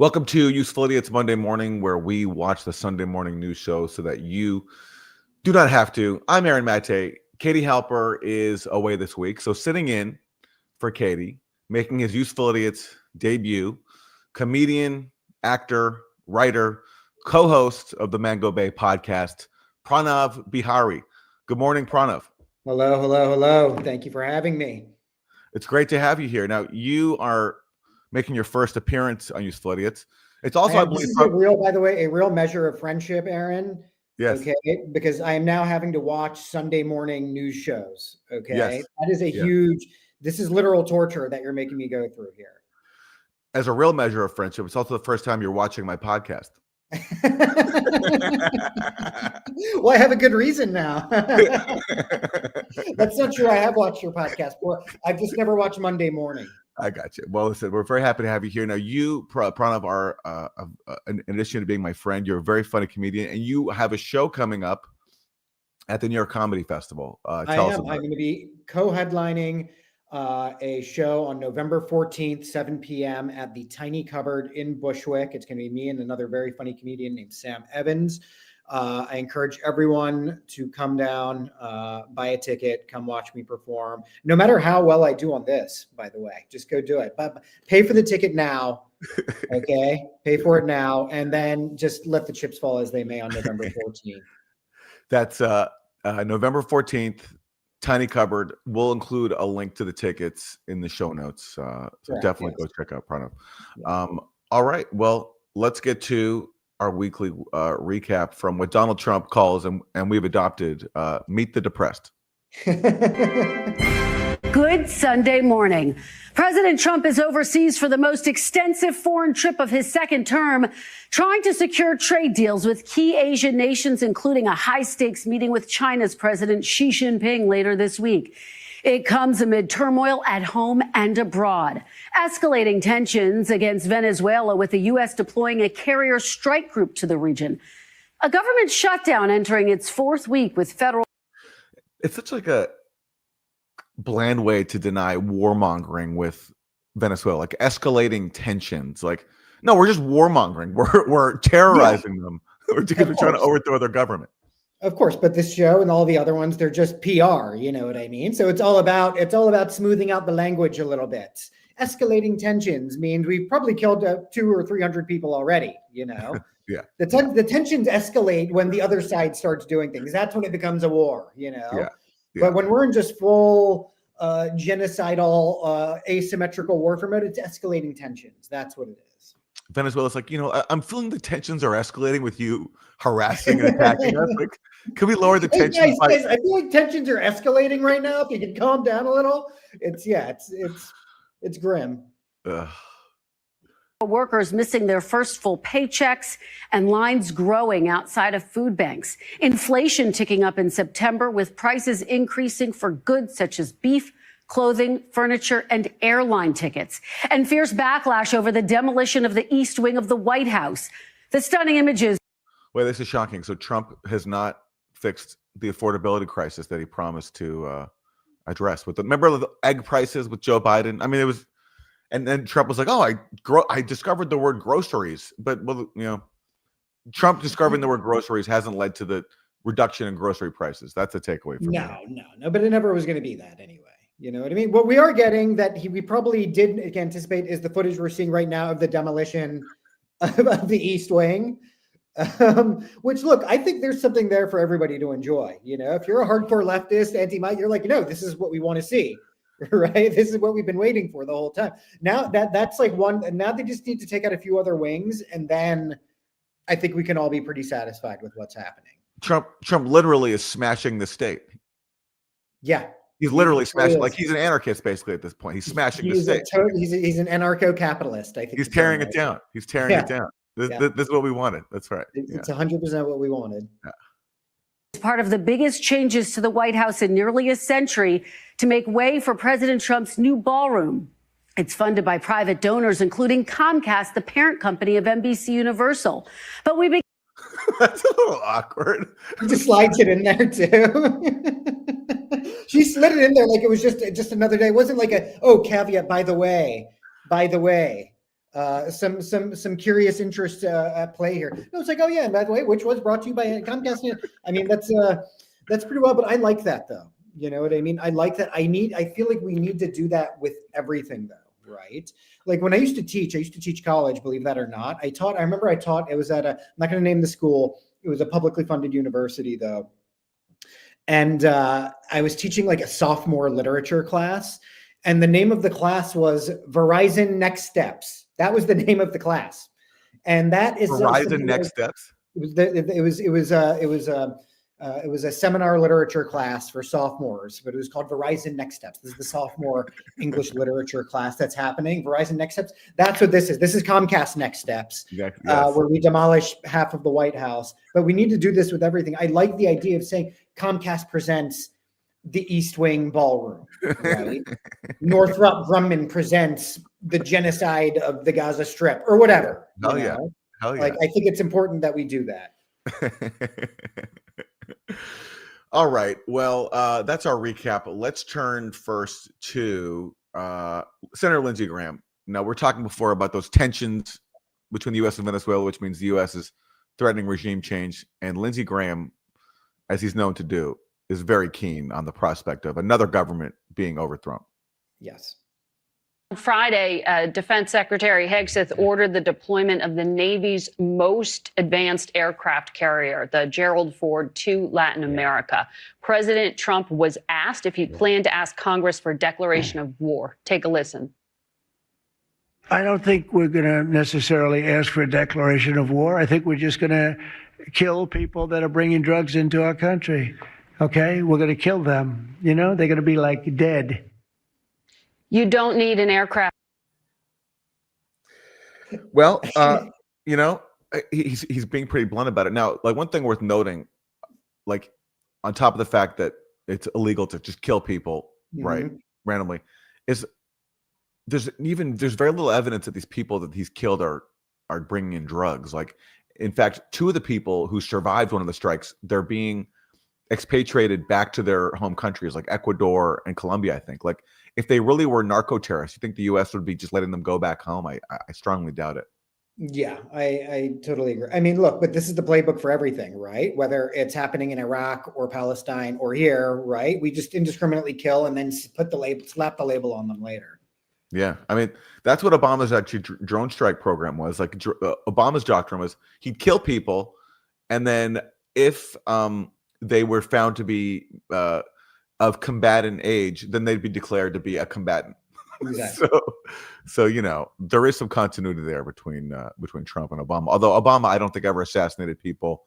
Welcome to Useful Idiots Monday Morning, where we watch the Sunday morning news show so that you do not have to. I'm Aaron Maté. Katie Halper is away this week, so sitting in for Katie, making his Useful Idiots debut, comedian, actor, writer, co-host of the Mango Bay podcast, Pranav Behari. Good morning, Pranav. Hello. Thank you for having me. It's great to have you here. Now, you are making your first appearance on Useful Idiots. It's also, I believe, this is a real measure of friendship, Aaron. Yes. Okay, because I am now having to watch Sunday morning news shows. Okay, yes. That is a huge. This is literal torture that you're making me go through here. As a real measure of friendship, it's also the first time you're watching my podcast. Well, I have a good reason now. That's not true. I have watched your podcast before. I've just never watched Monday morning. I got you. Well, listen, we're very happy to have you here. Now, you, Pranav, are, in addition to being my friend, you're a very funny comedian, and you have a show coming up at the New York Comedy Festival. I'm going to be co-headlining a show on November 14th, 7 p.m. at the Tiny Cupboard in Bushwick. It's going to be me and another very funny comedian named Sam Evans. I encourage everyone to come down, buy a ticket, come watch me perform. No matter how well I do on this, by the way, just go do it. But pay for the ticket now, okay? Pay for it now, and then just let the chips fall as they may on November 14th. That's November 14th, Tiny Cupboard. We'll include a link to the tickets in the show notes. So definitely go check out Pranav. All right, well, let's get to our weekly recap from what Donald Trump calls, and we've adopted, Meet the Depressed. Good Sunday morning. President Trump is overseas for the most extensive foreign trip of his second term, trying to secure trade deals with key Asian nations, including a high-stakes meeting with China's President Xi Jinping later this week. It comes amid turmoil at home and abroad, escalating tensions against Venezuela, with the U.S. deploying a carrier strike group to the region. A government shutdown entering its fourth week with federal. It's such like a bland way to deny warmongering with Venezuela, like escalating tensions. Like, no, we're just warmongering. We're terrorizing them because we're trying to overthrow their government. Of course, but this show and all the other ones, they're just PR, you know what I mean? So it's all about smoothing out the language a little bit. Escalating tensions means we've probably killed 200 or 300 people already, you know? Yeah. The tensions escalate when the other side starts doing things. That's when it becomes a war, you know? Yeah. But when we're in just full genocidal, asymmetrical warfare mode, it's escalating tensions. That's what it is. Venezuela's like, I'm feeling the tensions are escalating with you harassing and attacking us. Like, can we lower the tension? Guys, I feel like tensions are escalating right now. If you can calm down a little, it's grim. Workers missing their first full paychecks and lines growing outside of food banks. Inflation ticking up in September, with prices increasing for goods such as beef, clothing, furniture, and airline tickets. And fierce backlash over the demolition of the East Wing of the White House. The stunning images. Wait, this is shocking. So Trump has not fixed the affordability crisis that he promised to address. Remember the egg prices with Joe Biden? I mean, it was, and then Trump was like, "Oh, I discovered the word groceries," but Trump discovering the word groceries hasn't led to the reduction in grocery prices. That's a takeaway from me. No, but it never was going to be that anyway. You know what I mean? What we are getting that we probably didn't anticipate is the footage we're seeing right now of the demolition of the East Wing. Which, look, I think there's something there for everybody to enjoy. You know, if you're a hardcore leftist, anti-might, you're like, this is what we want to see, right? This is what we've been waiting for the whole time. Now that's like one, and now they just need to take out a few other wings, and then I think we can all be pretty satisfied with what's happening. Trump literally is smashing the state. Yeah. He's literally smashing, like he's an anarchist basically at this point. He's smashing the state. He's an anarcho-capitalist, I think. He's tearing it down. He's tearing it down. This is what we wanted. That's right. It's 100% what we wanted. Yeah. It's part of the biggest changes to the White House in nearly a century to make way for President Trump's new ballroom. It's funded by private donors, including Comcast, the parent company of NBC Universal. But That's a little awkward. She just slides it in there too. She slid it in there like it was just another day. It wasn't like caveat, by the way, some curious interest at play here. No, it's like, oh yeah, and by the way, which was brought to you by Comcast. I mean, that's pretty well, but I like that though. You know what I mean? I like that. I feel like we need to do that with everything though, right? Like when I used to teach college, believe that or not. I remember I taught, it was at I'm not going to name the school. It was a publicly funded university though. And I was teaching like a sophomore literature class. And the name of the class was Verizon Next Steps. That was the name of the class. And that is Verizon Next Steps. It was a seminar literature class for sophomores, but it was called Verizon Next Steps. This is the sophomore English literature class that's happening. Verizon Next Steps. That's what this is. This is Comcast Next Steps, Exactly, yes. where we demolish half of the White House. But we need to do this with everything. I like the idea of saying Comcast presents the East Wing Ballroom, right? Northrop Grumman presents the genocide of the Gaza Strip or whatever. Hell yeah. Hell yeah. Like, I think it's important that we do that. All right. Well, that's our recap. Let's turn first to Senator Lindsey Graham. Now, we're talking before about those tensions between the U.S. and Venezuela, which means the U.S. is threatening regime change. And Lindsey Graham, as he's known to do, is very keen on the prospect of another government being overthrown. Yes. Friday, Defense Secretary Hegseth ordered the deployment of the Navy's most advanced aircraft carrier, the Gerald Ford, to Latin America. President Trump was asked if he planned to ask Congress for a declaration of war. Take a listen. I don't think we're going to necessarily ask for a declaration of war. I think we're just going to kill people that are bringing drugs into our country. Okay? We're going to kill them. You know, they're going to be like dead. You don't need an aircraft. Well, you know, he's being pretty blunt about it. Now, like one thing worth noting, like on top of the fact that it's illegal to just kill people, right, randomly, is there's very little evidence that these people that he's killed are bringing in drugs. Like, in fact, two of the people who survived one of the strikes, they're being expatriated back to their home countries, like Ecuador and Colombia, I think. Like, if they really were narco terrorists, you think the U.S. would be just letting them go back home? I strongly doubt it. Yeah, I totally agree. I mean, look, but this is the playbook for everything, right? Whether it's happening in Iraq or Palestine or here, right? We just indiscriminately kill and then put the label, slap the label on them later. Yeah, I mean, that's what Obama's actually drone strike program was. Like, Obama's doctrine was he'd kill people, and then if they were found to be of combatant age, then they'd be declared to be a combatant. Exactly. So you know, there is some continuity there between Trump and Obama. Although Obama, I don't think ever assassinated people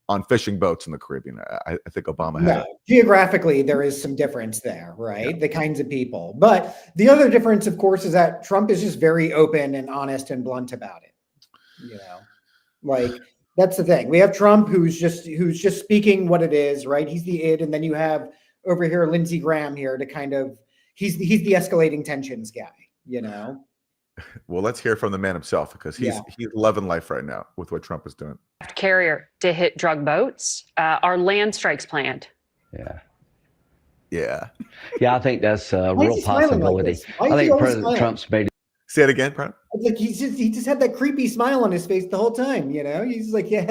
on fishing boats in the Caribbean. I think Obama had. No, geographically, there is some difference there, right? Yeah. The kinds of people. But the other difference, of course, is that Trump is just very open and honest and blunt about it. You know, like that's the thing. We have Trump who's just speaking what it is, right? He's the id, and then you have over here Lindsey Graham here to kind of he's the escalating tensions guy, you know. Well, let's hear from the man himself, because he's loving life right now with what Trump is doing. Carrier to hit drug boats. Are land strikes planned? Yeah. I think that's a real possibility. Like I think President Trump's made. Say it again, Pranav. Like he just had that creepy smile on his face the whole time. You know, he's like, yeah,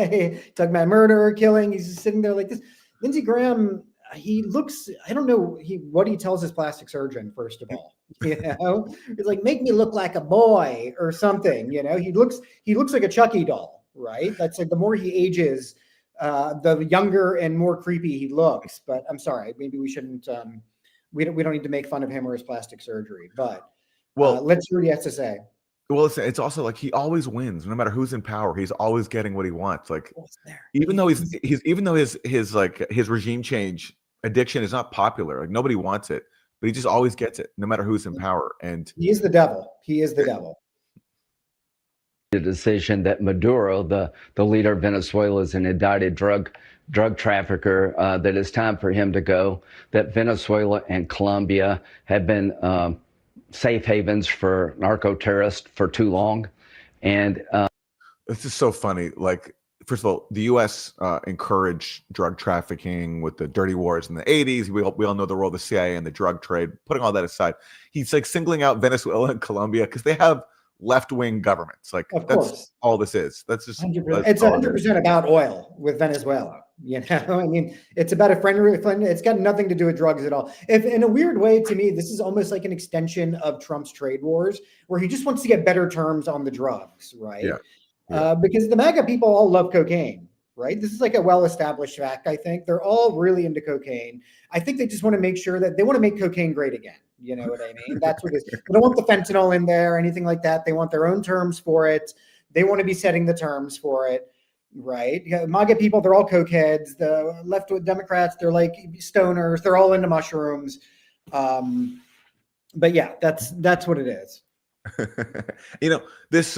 talking about murder or killing. He's just sitting there like this. Lindsey Graham. He looks, I don't know what he tells his plastic surgeon, first of all, you know, he's like, make me look like a boy or something, you know, he looks like a Chucky doll, right? That's like, the more he ages, the younger and more creepy he looks. But I'm sorry, maybe we shouldn't, we don't need to make fun of him or his plastic surgery, but let's hear what he has to say. Well, it's also like he always wins, no matter who's in power. He's always getting what he wants. Like, even though his regime change addiction is not popular, like nobody wants it, but he just always gets it, no matter who's in power. And he is the devil. He is the devil. The decision that Maduro, the leader of Venezuela, is an indicted drug trafficker, that it's time for him to go. That Venezuela and Colombia have been safe havens for narco terrorists for too long, and this is so funny. Like, first of all, the U.S. Encouraged drug trafficking with the dirty wars in the 80s. We all know the role of the CIA and the drug trade. Putting all that aside, he's like singling out Venezuela and Colombia because they have left-wing governments. Like Of that's course. all this is. That's just 100%. that's It's all it is. 100% about oil with Venezuela. You know, I mean, it's about a friendly. It's got nothing to do with drugs at all. If in a weird way, to me, this is almost like an extension of Trump's trade wars, where he just wants to get better terms on the drugs, right? Yeah. Because the MAGA people all love cocaine, right? This is like a well-established fact. I think they're all really into cocaine. I think they just want to make sure that they want to make cocaine great again. You know what I mean? That's what it is. They don't want the fentanyl in there or anything like that. They want their own terms for it. They want to be setting the terms for it. Right. Yeah, MAGA people, they're all cokeheads. The left with Democrats, they're like stoners. They're all into mushrooms. But yeah, that's what it is. You know, this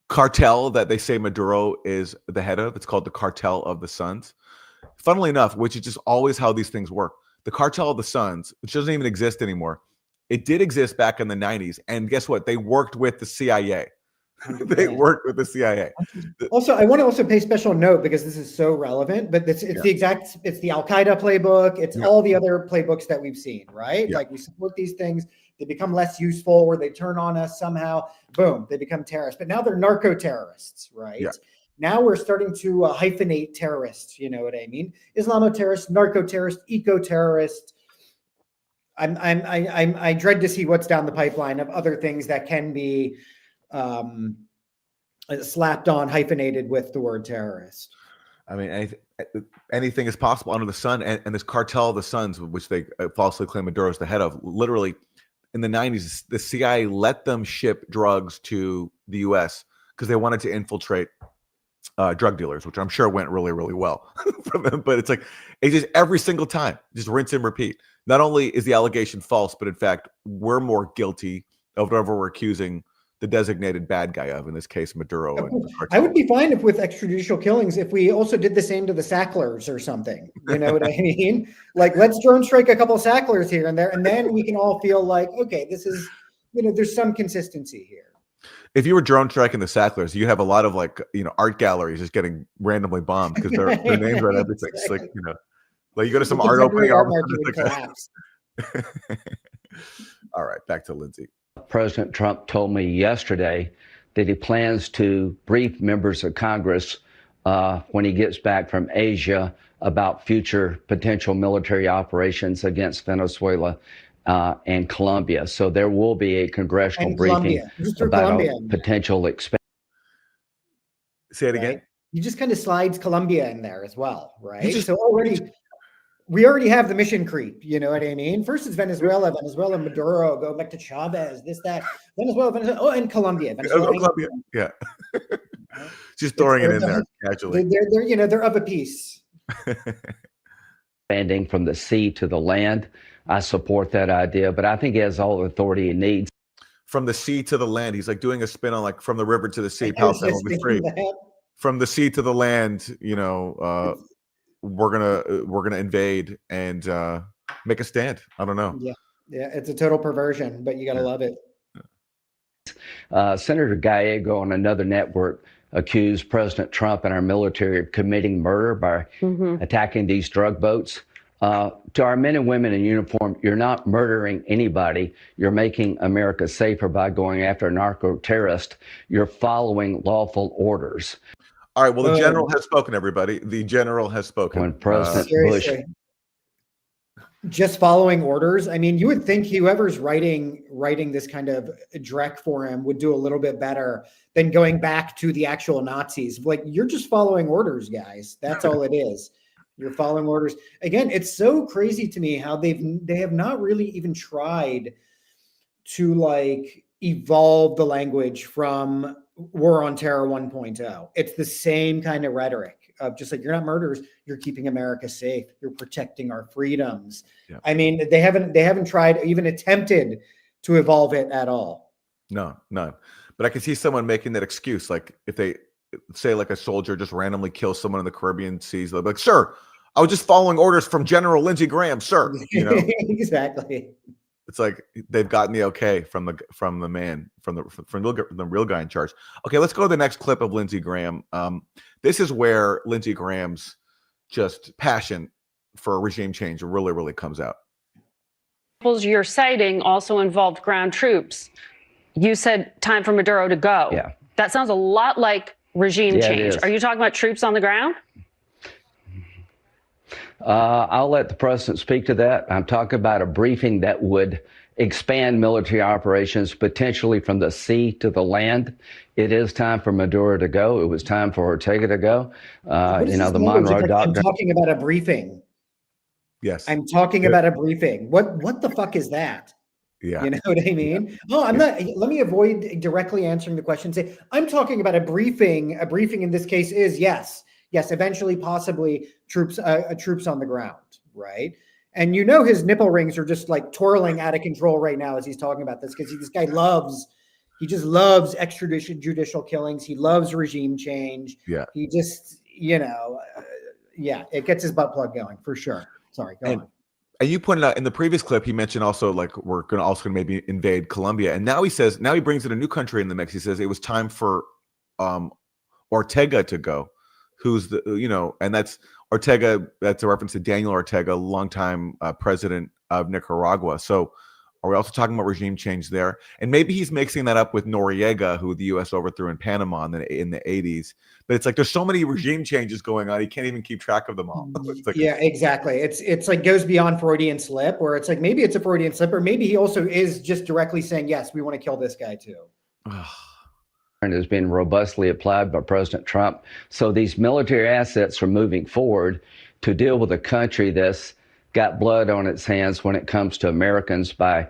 cartel that they say Maduro is the head of, it's called the Cartel of the Suns. Funnily enough, which is just always how these things work. The Cartel of the Suns, which doesn't even exist anymore. It did exist back in the 90s. And guess what? They worked with the CIA. They worked with the CIA. Also, I want to also pay special note because this is so relevant, but it's the Al-Qaeda playbook. It's all the other playbooks that we've seen, right? Yeah. Like we support these things. They become less useful or they turn on us somehow. Boom, they become terrorists. But now they're narco-terrorists, right? Yeah. Now we're starting to hyphenate terrorists. You know what I mean? Islamo-terrorists, narco-terrorists, eco-terrorists. I dread to see what's down the pipeline of other things that can be slapped on, hyphenated with the word terrorist. I mean, anything is possible under the sun. And this Cartel of the Suns, which they falsely claim Maduro is the head of, literally in the 90s, the CIA let them ship drugs to the U.S. because they wanted to infiltrate drug dealers, which I'm sure went really, really well for them. But it's just every single time, just rinse and repeat. Not only is the allegation false, but in fact, we're more guilty of whatever we're accusing the designated bad guy of, in this case, Maduro. I would be fine with extrajudicial killings if we also did the same to the Sacklers or something. You know what I mean? Like, let's drone strike a couple of Sacklers here and there, and then we can all feel like, okay, this is, there's some consistency here. If you were drone striking the Sacklers, you have a lot of art galleries just getting randomly bombed because their names are on everything. It's like, like you go to some art opening. All right, back to Lindsay. President Trump told me yesterday that he plans to brief members of Congress when he gets back from Asia about future potential military operations against Venezuela and Colombia. So there will be a congressional briefing about a potential expansion. Say it again. He just kind of slides Colombia in there as well, right? So we already have the mission creep, you know what I mean? First it's Venezuela, Maduro, go back to Chavez, this, that, Venezuela, and Colombia. Colombia. Yeah. Just throwing it in there casually. They're of a piece. Expanding from the sea to the land. I support that idea, but I think he has all the authority he needs. From the sea to the land. He's like doing a spin on from the river to the sea, from the sea to the land, we're gonna invade and make a stand. I don't know. Yeah, it's a total perversion, but you gotta love it. Senator Gallego on another network accused President Trump and our military of committing murder by attacking these drug boats. To our men and women in uniform, you're not murdering anybody. You're making America safer by going after a narco-terrorist. You're following lawful orders. All right. Well, the general has spoken, everybody. The general has spoken. When President Bush. Just following orders. I mean, you would think whoever's writing this kind of dreck for him would do a little bit better than going back to the actual Nazis. Like, you're just following orders, guys. That's all it is. You're following orders. Again, it's so crazy to me how they have not really even tried to evolve the language from War on Terror 1.0. It's the same kind of rhetoric of just you're not murderers, you're keeping America safe, you're protecting our freedoms. Yeah. I mean, they haven't tried, even attempted to evolve it at all. No, none. But I can see someone making that excuse, if they say a soldier just randomly kills someone in the Caribbean seas, they'll be like, "Sir, I was just following orders from General Lindsey Graham, sir." Exactly. It's like they've gotten the okay from the real guy in charge. Okay, let's go to the next clip of Lindsey Graham. This is where Lindsey Graham's just passion for regime change really, really comes out. you're citing also involved ground troops. You said time for Maduro to go. Yeah. That sounds a lot like regime Yeah, it change. is. Are you talking about troops on the ground? I'll let the president speak to that. I'm talking about a briefing that would expand military operations potentially from the sea to the land. It is time for Maduro to go. It was time for Ortega to go. What is You know, this the language? Monroe It's like, I'm Doctrine. talking about a briefing. Yes. I'm talking about a briefing. What the fuck is that? Yeah. You know what I mean? Yeah. No, I'm not. Let me avoid directly answering the question. Say, I'm talking about a briefing. A briefing in this case is yes, eventually, possibly troops on the ground, right? And you know his nipple rings are just like twirling out of control right now as he's talking about this, because this guy he just loves extrajudicial killings. He loves regime change. Yeah. He just, it gets his butt plug going for sure. Sorry, go on. And you pointed out in the previous clip, he mentioned also like we're going to also maybe invade Colombia. And now he brings in a new country in the mix. He says it was time for Ortega to go, who's and that's Ortega. That's a reference to Daniel Ortega, longtime president of Nicaragua. So are we also talking about regime change there? And maybe he's mixing that up with Noriega, who the U.S. overthrew in Panama in the 80s. But it's like there's so many regime changes going on, he can't even keep track of them all. Like, yeah, exactly. It's like goes beyond Freudian slip, where it's like maybe it's a Freudian slip, or maybe he also is just directly saying, yes, we want to kill this guy too. And has been robustly applied by President Trump. So these military assets are moving forward to deal with a country that's got blood on its hands when it comes to Americans by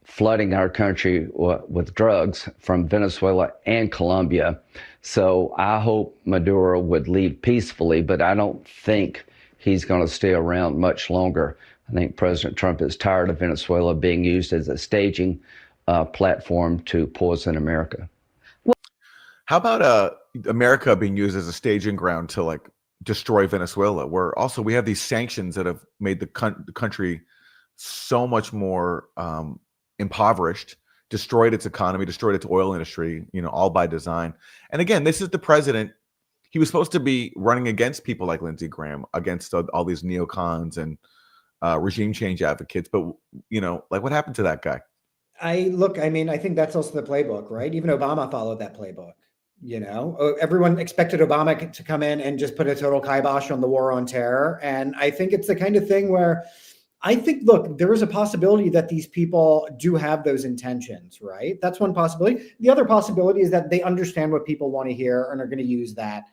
flooding our country with drugs from Venezuela and Colombia. So I hope Maduro would leave peacefully, but I don't think he's going to stay around much longer. I think President Trump is tired of Venezuela being used as a staging platform to poison America. How about America being used as a staging ground to like destroy Venezuela, where also we have these sanctions that have made the country so much more impoverished, destroyed its economy, destroyed its oil industry, all by design. And again, this is the president. He was supposed to be running against people like Lindsey Graham, against all these neocons and regime change advocates. But, like what happened to that guy? I think that's also the playbook, right? Even Obama followed that playbook. Everyone expected Obama to come in and just put a total kibosh on the war on terror. And I think it's the kind of thing where I think, look, there is a possibility that these people do have those intentions, right? That's one possibility. The other possibility is that they understand what people want to hear and are going to use that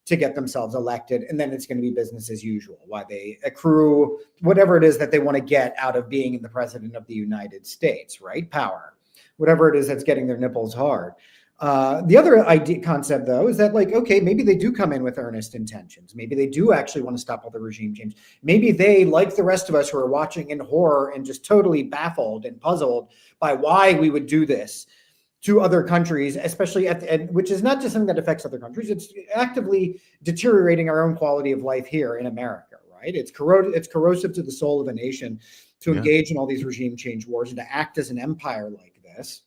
to get themselves elected. And then it's going to be business as usual, why they accrue whatever it is that they want to get out of being the president of the United States, right? Power, whatever it is that's getting their nipples hard. The other concept, though, is that okay, maybe they do come in with earnest intentions. Maybe they do actually want to stop all the regime change. Maybe they, like the rest of us who are watching in horror and just totally baffled and puzzled by why we would do this to other countries, especially which is not just something that affects other countries. It's actively deteriorating our own quality of life here in America, right? It's corrosive to the soul of a nation to engage in all these regime change wars and to act as an empire like this.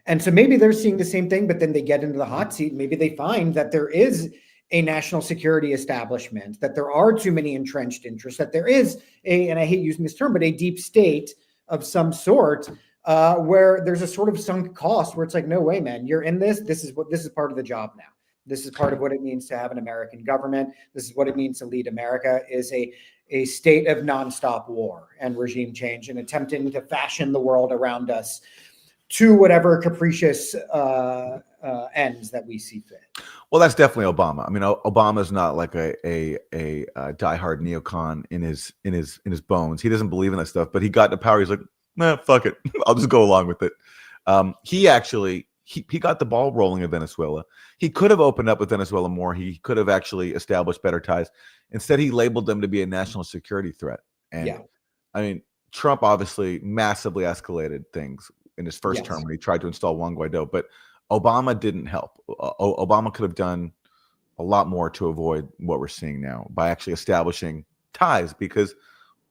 And so maybe they're seeing the same thing, but then they get into the hot seat. Maybe they find that there is a national security establishment, that there are too many entrenched interests, that there is and I hate using this term, but a deep state of some sort where there's a sort of sunk cost where it's like, no way, man, you're in this. This is part of the job now. This is part of what it means to have an American government. This is what it means to lead America, is a state of nonstop war and regime change and attempting to fashion the world around us to whatever capricious ends that we see fit. Well, that's definitely Obama. I mean, Obama's not like a diehard neocon in his bones. He doesn't believe in that stuff. But he got into power. He's like, nah, fuck it. I'll just go along with it. He got the ball rolling in Venezuela. He could have opened up with Venezuela more. He could have actually established better ties. Instead, he labeled them to be a national security threat. And I mean, Trump obviously massively escalated things in his first term when he tried to install Juan Guaido, but Obama didn't help. Obama could have done a lot more to avoid what we're seeing now by actually establishing ties, because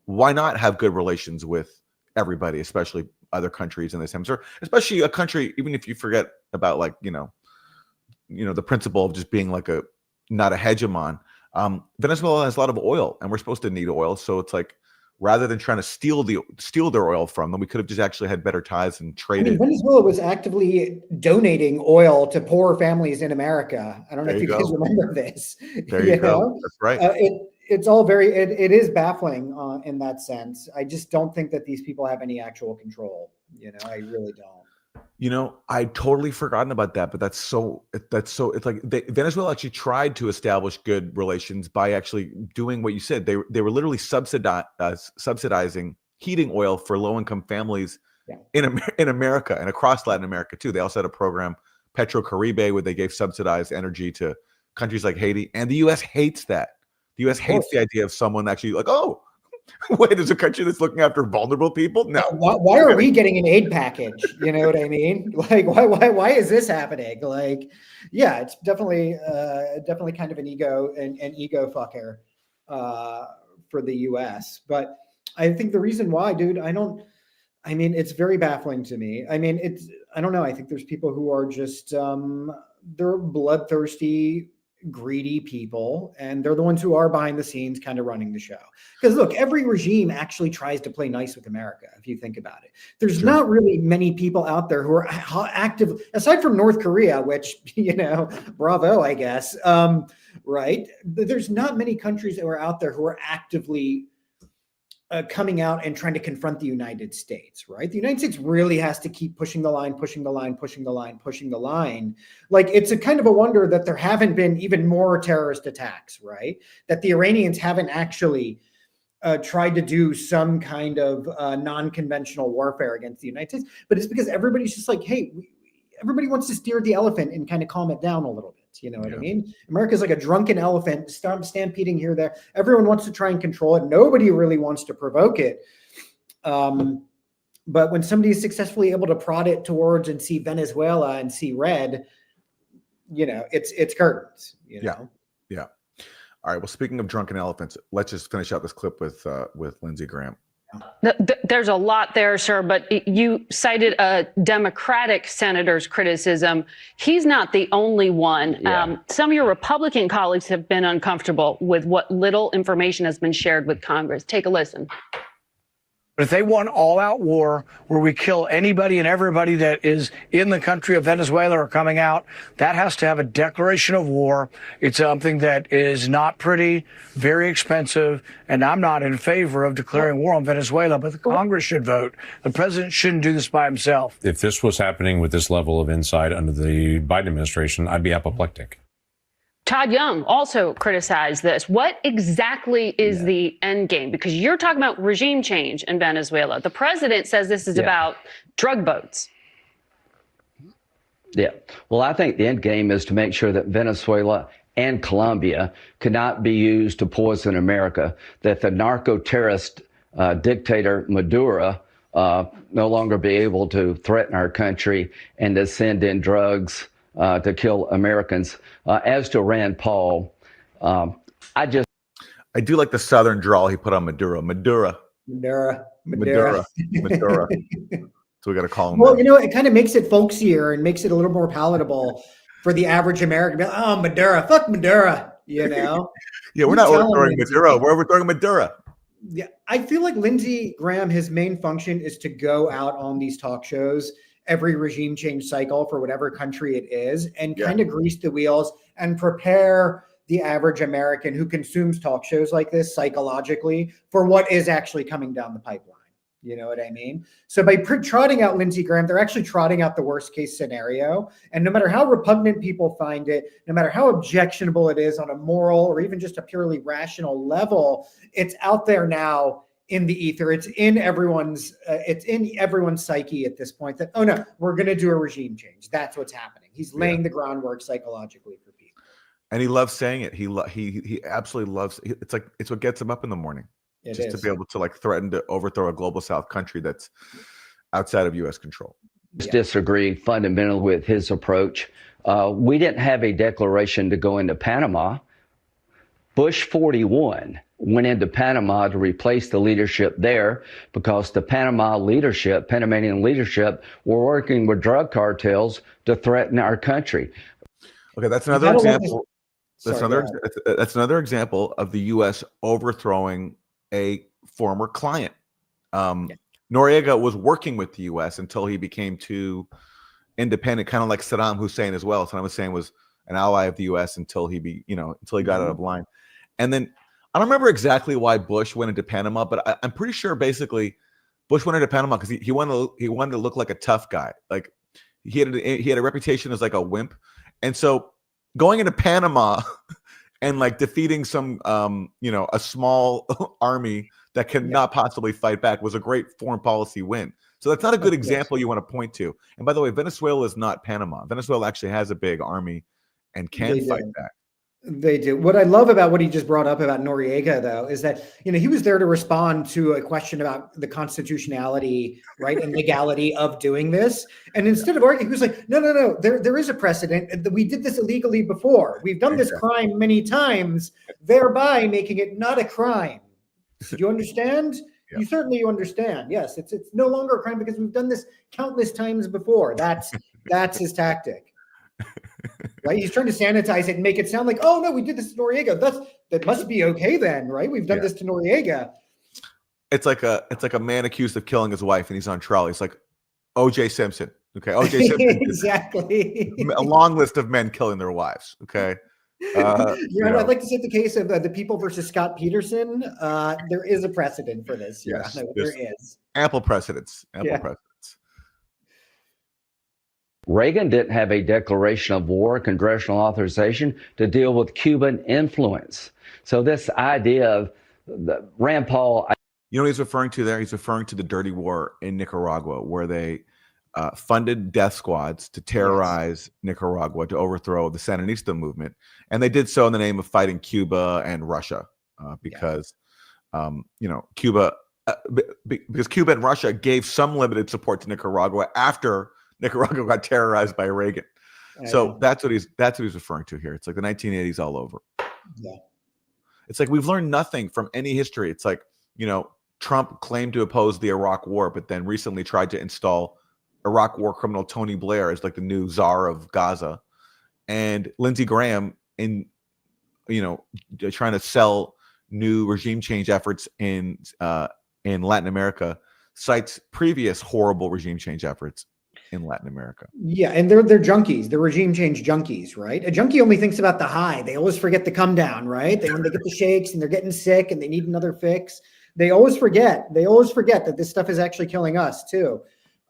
why not have good relations with everybody, especially other countries in this hemisphere, especially a country, even if you forget about the principle of just being not a hegemon. Venezuela has a lot of oil and we're supposed to need oil. So it's like, rather than trying to steal their oil from them. We could have just actually had better ties and I traded. mean, Venezuela was actively donating oil to poor families in America. I don't know if you guys remember this. There you go. That's right. It's all very, it is baffling in that sense. I just don't think that these people have any actual control. I really don't. I'd totally forgotten about that, but it's like Venezuela actually tried to establish good relations by actually doing what you said. They were literally subsidizing heating oil for low-income families in America and across Latin America too. They also had a program, Petrocaribe, where they gave subsidized energy to countries like Haiti, and the U.S. hates that. The U.S. hates the idea of someone actually like, oh, wait, there's a country that's looking after vulnerable people? No. Why are we getting an aid package? You know what I mean? Like, why is this happening? Like, yeah, it's definitely kind of an ego fucker for the U.S. But I think the reason why, dude, it's very baffling to me. I don't know. I think there's people who are just they're bloodthirsty, greedy people, and they're the ones who are behind the scenes kind of running the show. Because look, every regime actually tries to play nice with America, if you think about it. There's not really many people out there who are active, aside from North Korea, which, bravo, I guess, right? There's not many countries that are out there who are actively coming out and trying to confront the United States, right? The United States really has to keep pushing the line. Like, it's a kind of a wonder that there haven't been even more terrorist attacks, right? That the Iranians haven't actually tried to do some kind of non-conventional warfare against the United States. But it's because everybody's just like, hey, everybody wants to steer the elephant and kind of calm it down a little bit. You know what I mean? America's like a drunken elephant, stampeding here, there. Everyone wants to try and control it. Nobody really wants to provoke it. But when somebody is successfully able to prod it towards and see Venezuela and see red, it's curtains. Yeah. All right. Well, speaking of drunken elephants, let's just finish out this clip with Lindsey Graham. There's a lot there, sir, but you cited a Democratic senator's criticism. He's not the only one. Yeah. Some of your Republican colleagues have been uncomfortable with what little information has been shared with Congress. Take a listen. But if they want all-out war where we kill anybody and everybody that is in the country of Venezuela or coming out, that has to have a declaration of war. It's something that is not pretty, very expensive, and I'm not in favor of declaring war on Venezuela, but the Congress should vote. The president shouldn't do this by himself. If this was happening with this level of insight under the Biden administration, I'd be apoplectic. Todd Young also criticized this. What exactly is the end game? Because you're talking about regime change in Venezuela. The president says this is about drug boats. Yeah. Well, I think the end game is to make sure that Venezuela and Colombia cannot be used to poison America, that the narco-terrorist dictator Maduro no longer be able to threaten our country and to send in drugs to kill Americans. As to Rand Paul, I do like the Southern drawl he put on Maduro. Maduro. Maduro. So we got to call him. Well, it kind of makes it folksier and makes it a little more palatable for the average American. Oh, Maduro, fuck Maduro. Yeah, we're not overthrowing Maduro. We're overthrowing Maduro. Yeah, I feel like Lindsey Graham, his main function is to go out on these talk shows every regime change cycle for whatever country it is and kind of grease the wheels and prepare the average American who consumes talk shows like this psychologically for what is actually coming down the pipeline. You know what I mean? So by trotting out Lindsey Graham, they're actually trotting out the worst case scenario. And no matter how repugnant people find it, no matter how objectionable it is on a moral or even just a purely rational level, it's out there now in the ether. It's in everyone's psyche at this point that, oh no, we're going to do a regime change. That's what's happening. He's laying the groundwork psychologically for people. And he loves saying it. He absolutely loves it. It's what gets him up in the morning. To be able to threaten to overthrow a global South country that's outside of U.S. control. disagree fundamentally with his approach. We didn't have a declaration to go into Panama. Bush 41 went into Panama to replace the leadership there because the Panamanian leadership were working with drug cartels to threaten our country. Okay, that's another example. That's another example of the U.S. overthrowing a former client. Noriega was working with the U.S. until he became too independent, kind of like Saddam Hussein as well. Saddam Hussein was an ally of the U.S. until he got out of line. And then I don't remember exactly why Bush went into Panama, but I'm pretty sure basically Bush went into Panama because he wanted to look like a tough guy. Like he had a reputation as like a wimp, and so going into Panama and like defeating some a small army that cannot possibly fight back was a great foreign policy win. So that's not a good example you want to point to. And by the way, Venezuela is not Panama. Venezuela actually has a big army and can fight back. They do. What I love about what he just brought up about Noriega, though, is that, he was there to respond to a question about the constitutionality, right, and legality of doing this. And instead of arguing, he was like, no, there is a precedent. We did this illegally before. We've done this crime many times, thereby making it not a crime. Do you understand? Yeah. You understand. Yes, it's no longer a crime because we've done this countless times before. That's his tactic. Right? He's trying to sanitize it and make it sound like, oh no, we did this to Noriega. That must be okay then, right? We've done this to Noriega. It's like a man accused of killing his wife and he's on trial. He's like O.J. Simpson. Okay, O.J. Simpson. Exactly. A long list of men killing their wives. Okay. I'd like to set the case of the People versus Scott Peterson. There is a precedent for this. Yes, there is ample precedents. Precedents. Reagan didn't have a declaration of war, congressional authorization to deal with Cuban influence. So this idea of Rand Paul. You know what he's referring to there? He's referring to the dirty war in Nicaragua, where they funded death squads to terrorize Nicaragua, to overthrow the Sandinista movement. And they did so in the name of fighting Cuba and Russia because Cuba and Russia gave some limited support to Nicaragua after Nicaragua got terrorized by Reagan. So that's what he's referring to here. It's like the 1980s all over. Yeah. It's like we've learned nothing from any history. It's like, Trump claimed to oppose the Iraq war, but then recently tried to install Iraq war criminal Tony Blair as like the new czar of Gaza. And Lindsey Graham trying to sell new regime change efforts in Latin America cites previous horrible regime change efforts in Latin America. Yeah, and they're junkies. They're regime change junkies, right? A junkie only thinks about the high. They always forget the come down, right? When they get the shakes and they're getting sick and they need another fix, they always forget. They always forget that this stuff is actually killing us too.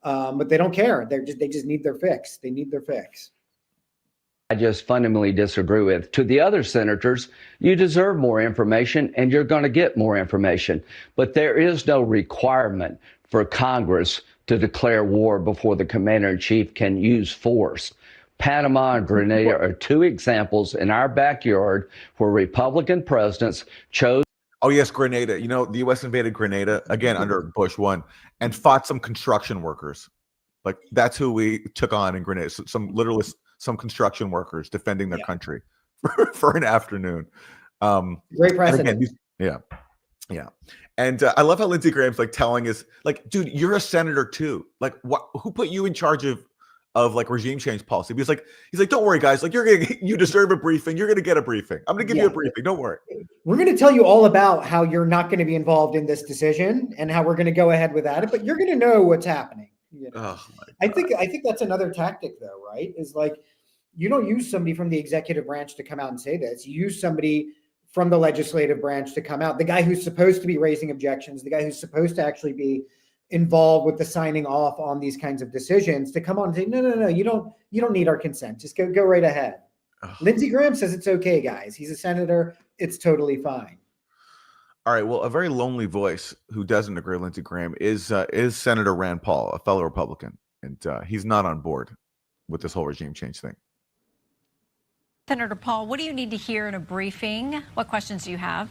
But they don't care. They just need their fix. They need their fix. I just fundamentally disagree with. To the other senators, you deserve more information and you're going to get more information. But there is no requirement for Congress to declare war before the commander-in-chief can use force. Panama and Grenada are two examples in our backyard where Republican presidents chose. Oh, yes, Grenada. The U.S. invaded Grenada, again, under Bush 1, and fought some construction workers. Like, that's who we took on in Grenada. Some construction workers defending their country for an afternoon. Great precedent. Yeah. And I love how Lindsey Graham's like telling us, like, dude, you're a senator too. Like, who put you in charge of like regime change policy? He's like, don't worry, guys. Like, you deserve a briefing. You're gonna get a briefing. I'm gonna give you a briefing. Don't worry. We're gonna tell you all about how you're not gonna be involved in this decision and how we're gonna go ahead without it, but you're gonna know what's happening. Oh, I think that's another tactic though, right? Is like, you don't use somebody from the executive branch to come out and say this. You use somebody from the legislative branch to come out, the guy who's supposed to be raising objections, the guy who's supposed to actually be involved with the signing off on these kinds of decisions, to come on and say, no, you don't need our consent. Just go right ahead. Lindsey Graham says it's okay, guys. He's a senator. It's totally fine. All right. Well, a very lonely voice who doesn't agree with Lindsey Graham is Senator Rand Paul, a fellow Republican, and he's not on board with this whole regime change thing. Senator Paul, what do you need to hear in a briefing? What questions do you have?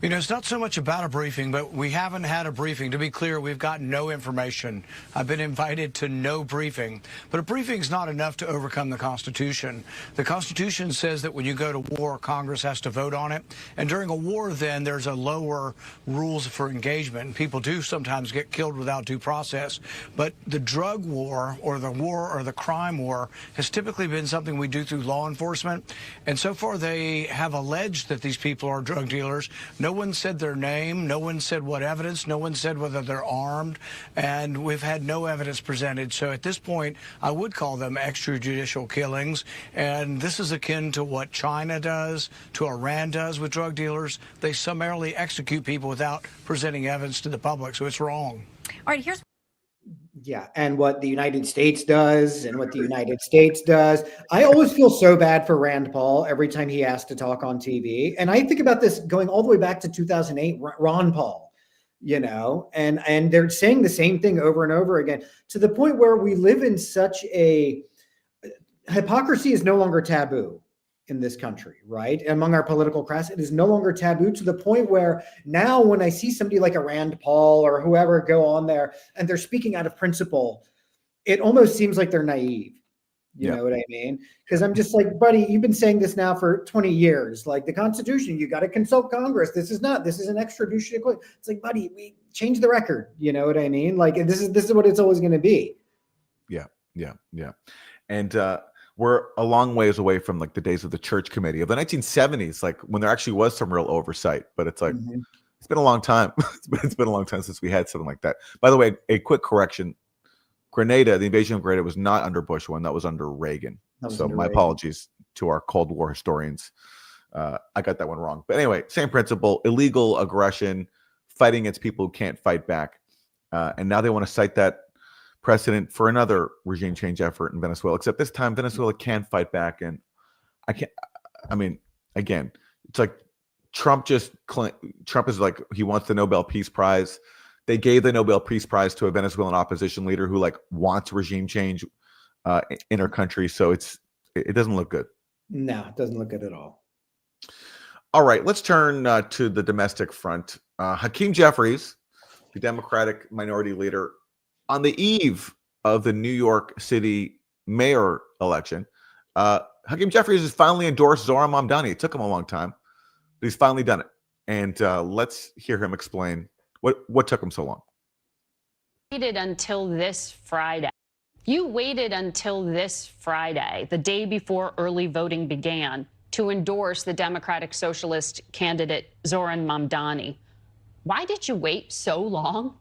It's not so much about a briefing, but we haven't had a briefing. To be clear, we've got no information. I've been invited to no briefing. But a briefing is not enough to overcome the Constitution. The Constitution says that when you go to war, Congress has to vote on it. And during a war, then, there's a lower rules for engagement. And people do sometimes get killed without due process. But the drug war or the crime war has typically been something we do through law enforcement. And so far, they have alleged that these people are drug dealers. No No one said their name. No one said what evidence. No one said whether they're armed. And we've had no evidence presented. So at this point, I would call them extrajudicial killings. And this is akin to what China does, to Iran does with drug dealers. They summarily execute people without presenting evidence to the public. So it's wrong. All right, here's Yeah, and what the United States does and what the United States does. I always feel so bad for Rand Paul every time he has to talk on TV. And I think about this going all the way back to 2008, Ron Paul, and they're saying the same thing over and over again, to the point where we live in such a hypocrisy is no longer taboo in this country, right? Among our political class, it is no longer taboo, to the point where now when I see somebody like a Rand Paul or whoever go on there and they're speaking out of principle, it almost seems like they're naive. You know what I mean? Because I'm just like, buddy, you've been saying this now for 20 years. Like the Constitution, you got to consult Congress. This is an extrajudicial. It's like, buddy, we change the record. You know what I mean? Like this is what it's always going to be. Yeah. And we're a long ways away from like the days of the church committee of the 1970s, like when there actually was some real oversight. But it's like, it's been a long time. It's been a long time since we had something like that. By the way, a quick correction. Grenada, the invasion of Grenada was not under Bush one. That was under Reagan. So my apologies to our Cold War historians. I got that one wrong. But anyway, same principle, illegal aggression, fighting against people who can't fight back. And now they want to cite that precedent for another regime change effort in Venezuela, except this time Venezuela can fight back. And again, it's like Trump is like, he wants the Nobel Peace Prize. They gave the Nobel Peace Prize to a Venezuelan opposition leader who like wants regime change in her country. So it doesn't look good. No, it doesn't look good at all. All right, let's turn to the domestic front. Hakeem Jeffries, the Democratic minority leader, on the eve of the New York City mayor election, Hakeem Jeffries has finally endorsed Zohran Mamdani. It took him a long time, but he's finally done it. And let's hear him explain what took him so long. Waited until this Friday. You waited until this Friday, the day before early voting began, to endorse the Democratic Socialist candidate Zohran Mamdani. Why did you wait so long?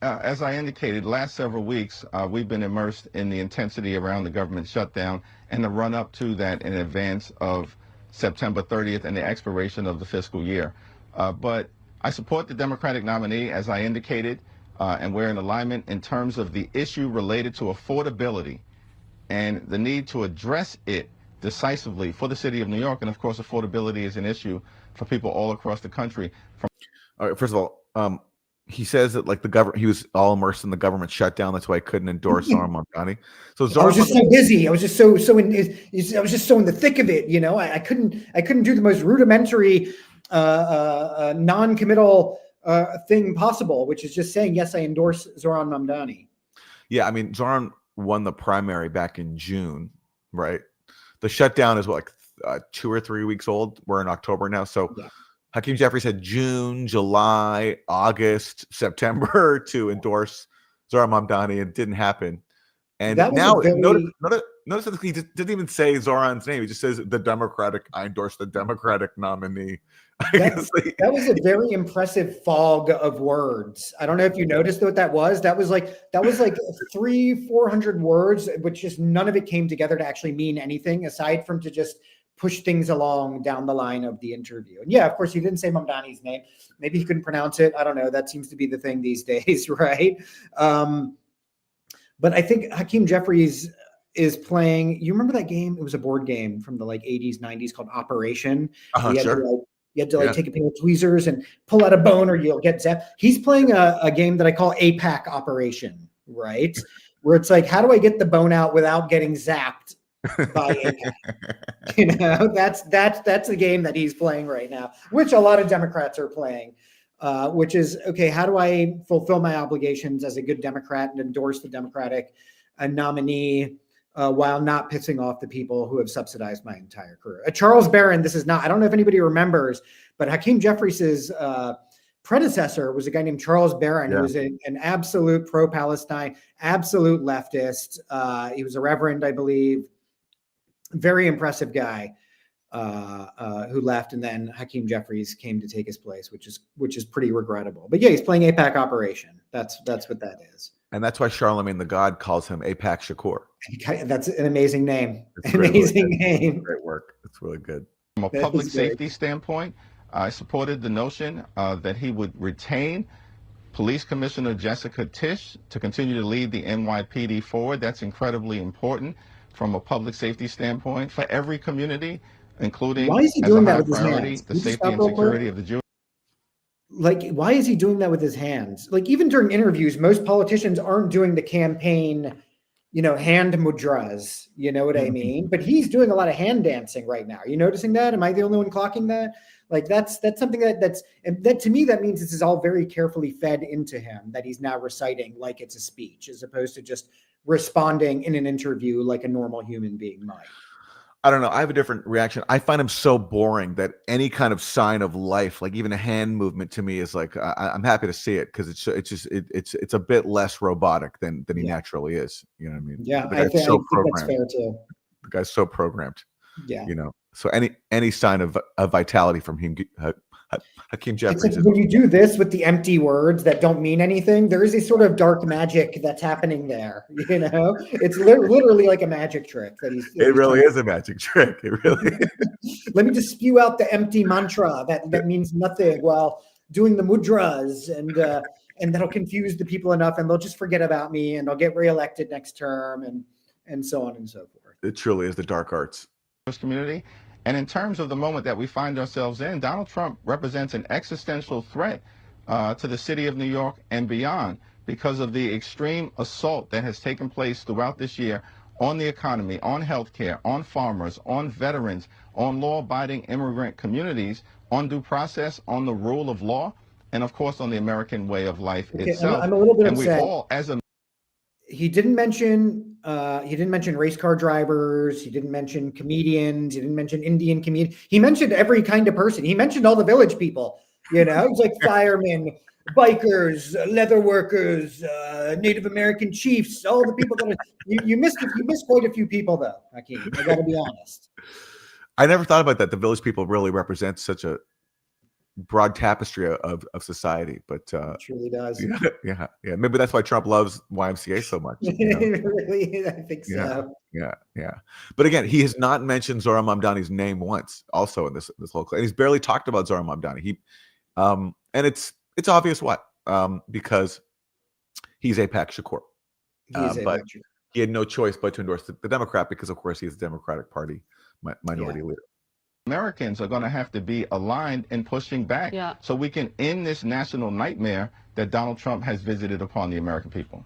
As I indicated, last several weeks, we've been immersed in the intensity around the government shutdown and the run-up to that in advance of September 30th and the expiration of the fiscal year. But I support the Democratic nominee, as I indicated, and we're in alignment in terms of the issue related to affordability and the need to address it decisively for the city of New York. And of course, affordability is an issue for people all across the country. All right, first of all, he says that like he was all immersed in the government shutdown. That's why I couldn't endorse Zohran Mamdani. So I was just so busy. I was just so in the thick of it. I couldn't do the most rudimentary non-committal thing possible, which is just saying, yes, I endorse Zohran Mamdani. Yeah, I mean, Zohran won the primary back in June, right? The shutdown is what, like 2 or 3 weeks old. We're in October now. So yeah. Hakeem Jeffries had June, July, August, September to endorse Zohran Mamdani. It didn't happen. And now notice that he didn't even say Zohran's name. He just says I endorse the Democratic nominee. That was a very impressive fog of words. I don't know if you noticed what that was. That was like 300-400 words, which just none of it came together to actually mean anything aside from to just push things along down the line of the interview. And yeah, of course, he didn't say Mamdani's name. Maybe he couldn't pronounce it. I don't know. That seems to be the thing these days, right? But I think Hakeem Jeffries is playing. You remember that game? It was a board game from the like 80s, 90s called Operation. Sure. You had to take a pair of tweezers and pull out a bone or you'll get zapped. He's playing a game that I call APAC Operation, right? Where it's like, how do I get the bone out without getting zapped by APAC? That's the game that he's playing right now, which a lot of Democrats are playing, which is, okay, how do I fulfill my obligations as a good Democrat and endorse the Democratic nominee while not pissing off the people who have subsidized my entire career? Charles Barron, I don't know if anybody remembers, but Hakeem Jeffries' predecessor was a guy named Charles Barron, who was an absolute pro-Palestine, absolute leftist. He was a reverend, I believe. Very impressive guy. who left, and then Hakeem Jeffries came to take his place, which is pretty regrettable. But yeah, he's playing AIPAC Operation. That's what that is. And that's why Charlemagne the God calls him AIPAC Shakur. That's an amazing name. It's Amazing name. Great work. It's really good. From a public safety standpoint, I supported the notion that he would retain Police Commissioner Jessica Tisch to continue to lead the NYPD forward. That's incredibly important from a public safety standpoint for every community, including Why is he as doing a that high with his priority, hands? the safety and security of the Jewish. Like, why is he doing that with his hands? Like, even during interviews, most politicians aren't doing the campaign, hand mudras, you know what I mean? But he's doing a lot of hand dancing right now. Are you noticing that? Am I the only one clocking that? Like, that's something that to me, that means this is all very carefully fed into him, that he's now reciting like it's a speech, as opposed to just responding in an interview like a normal human being might. I don't know. I have a different reaction. I find him so boring that any kind of sign of life, like even a hand movement, to me is like I'm happy to see it, because it's a bit less robotic than he naturally is. You know what I mean? Yeah, The I guy's think that's fair too. The guy's so programmed. Yeah. So any sign of vitality from him, Hakeem Jeffries. When you do this with the empty words that don't mean anything, there is a sort of dark magic that's happening there. It's literally like a magic trick that he's. It really is a magic trick. It really is. Let me just spew out the empty mantra that means nothing while doing the mudras, and that'll confuse the people enough, and they'll just forget about me, and I'll get reelected next term, and so on and so forth. It truly is the dark arts. Community. And in terms of the moment that we find ourselves in, Donald Trump represents an existential threat to the city of New York and beyond, because of the extreme assault that has taken place throughout this year on the economy, on healthcare, on farmers, on veterans, on law-abiding immigrant communities, on due process, on the rule of law, and of course on the American way of life itself. I'm a little bit and upset. we all, as a He didn't mention race car drivers. He didn't mention comedians. He didn't mention Indian comedians. He mentioned every kind of person. He mentioned all the village people. It's like firemen, bikers, leather workers, Native American chiefs, all the people that you missed quite a few people though, Hakeem. I got to be honest. I never thought about that. The village people really represent such a broad tapestry of society, but it truly does. Yeah. Maybe that's why Trump loves YMCA so much. Really, I think so. Yeah. But again, he has not mentioned Zohran Mamdani's name once. Also in this whole class, and he's barely talked about Zohran Mamdani. And it's obvious what, because he's AIPAC Shakur. But he had no choice but to endorse the Democrat, because of course he is the Democratic Party minority leader. Americans are going to have to be aligned in pushing back so we can end this national nightmare that Donald Trump has visited upon the American people.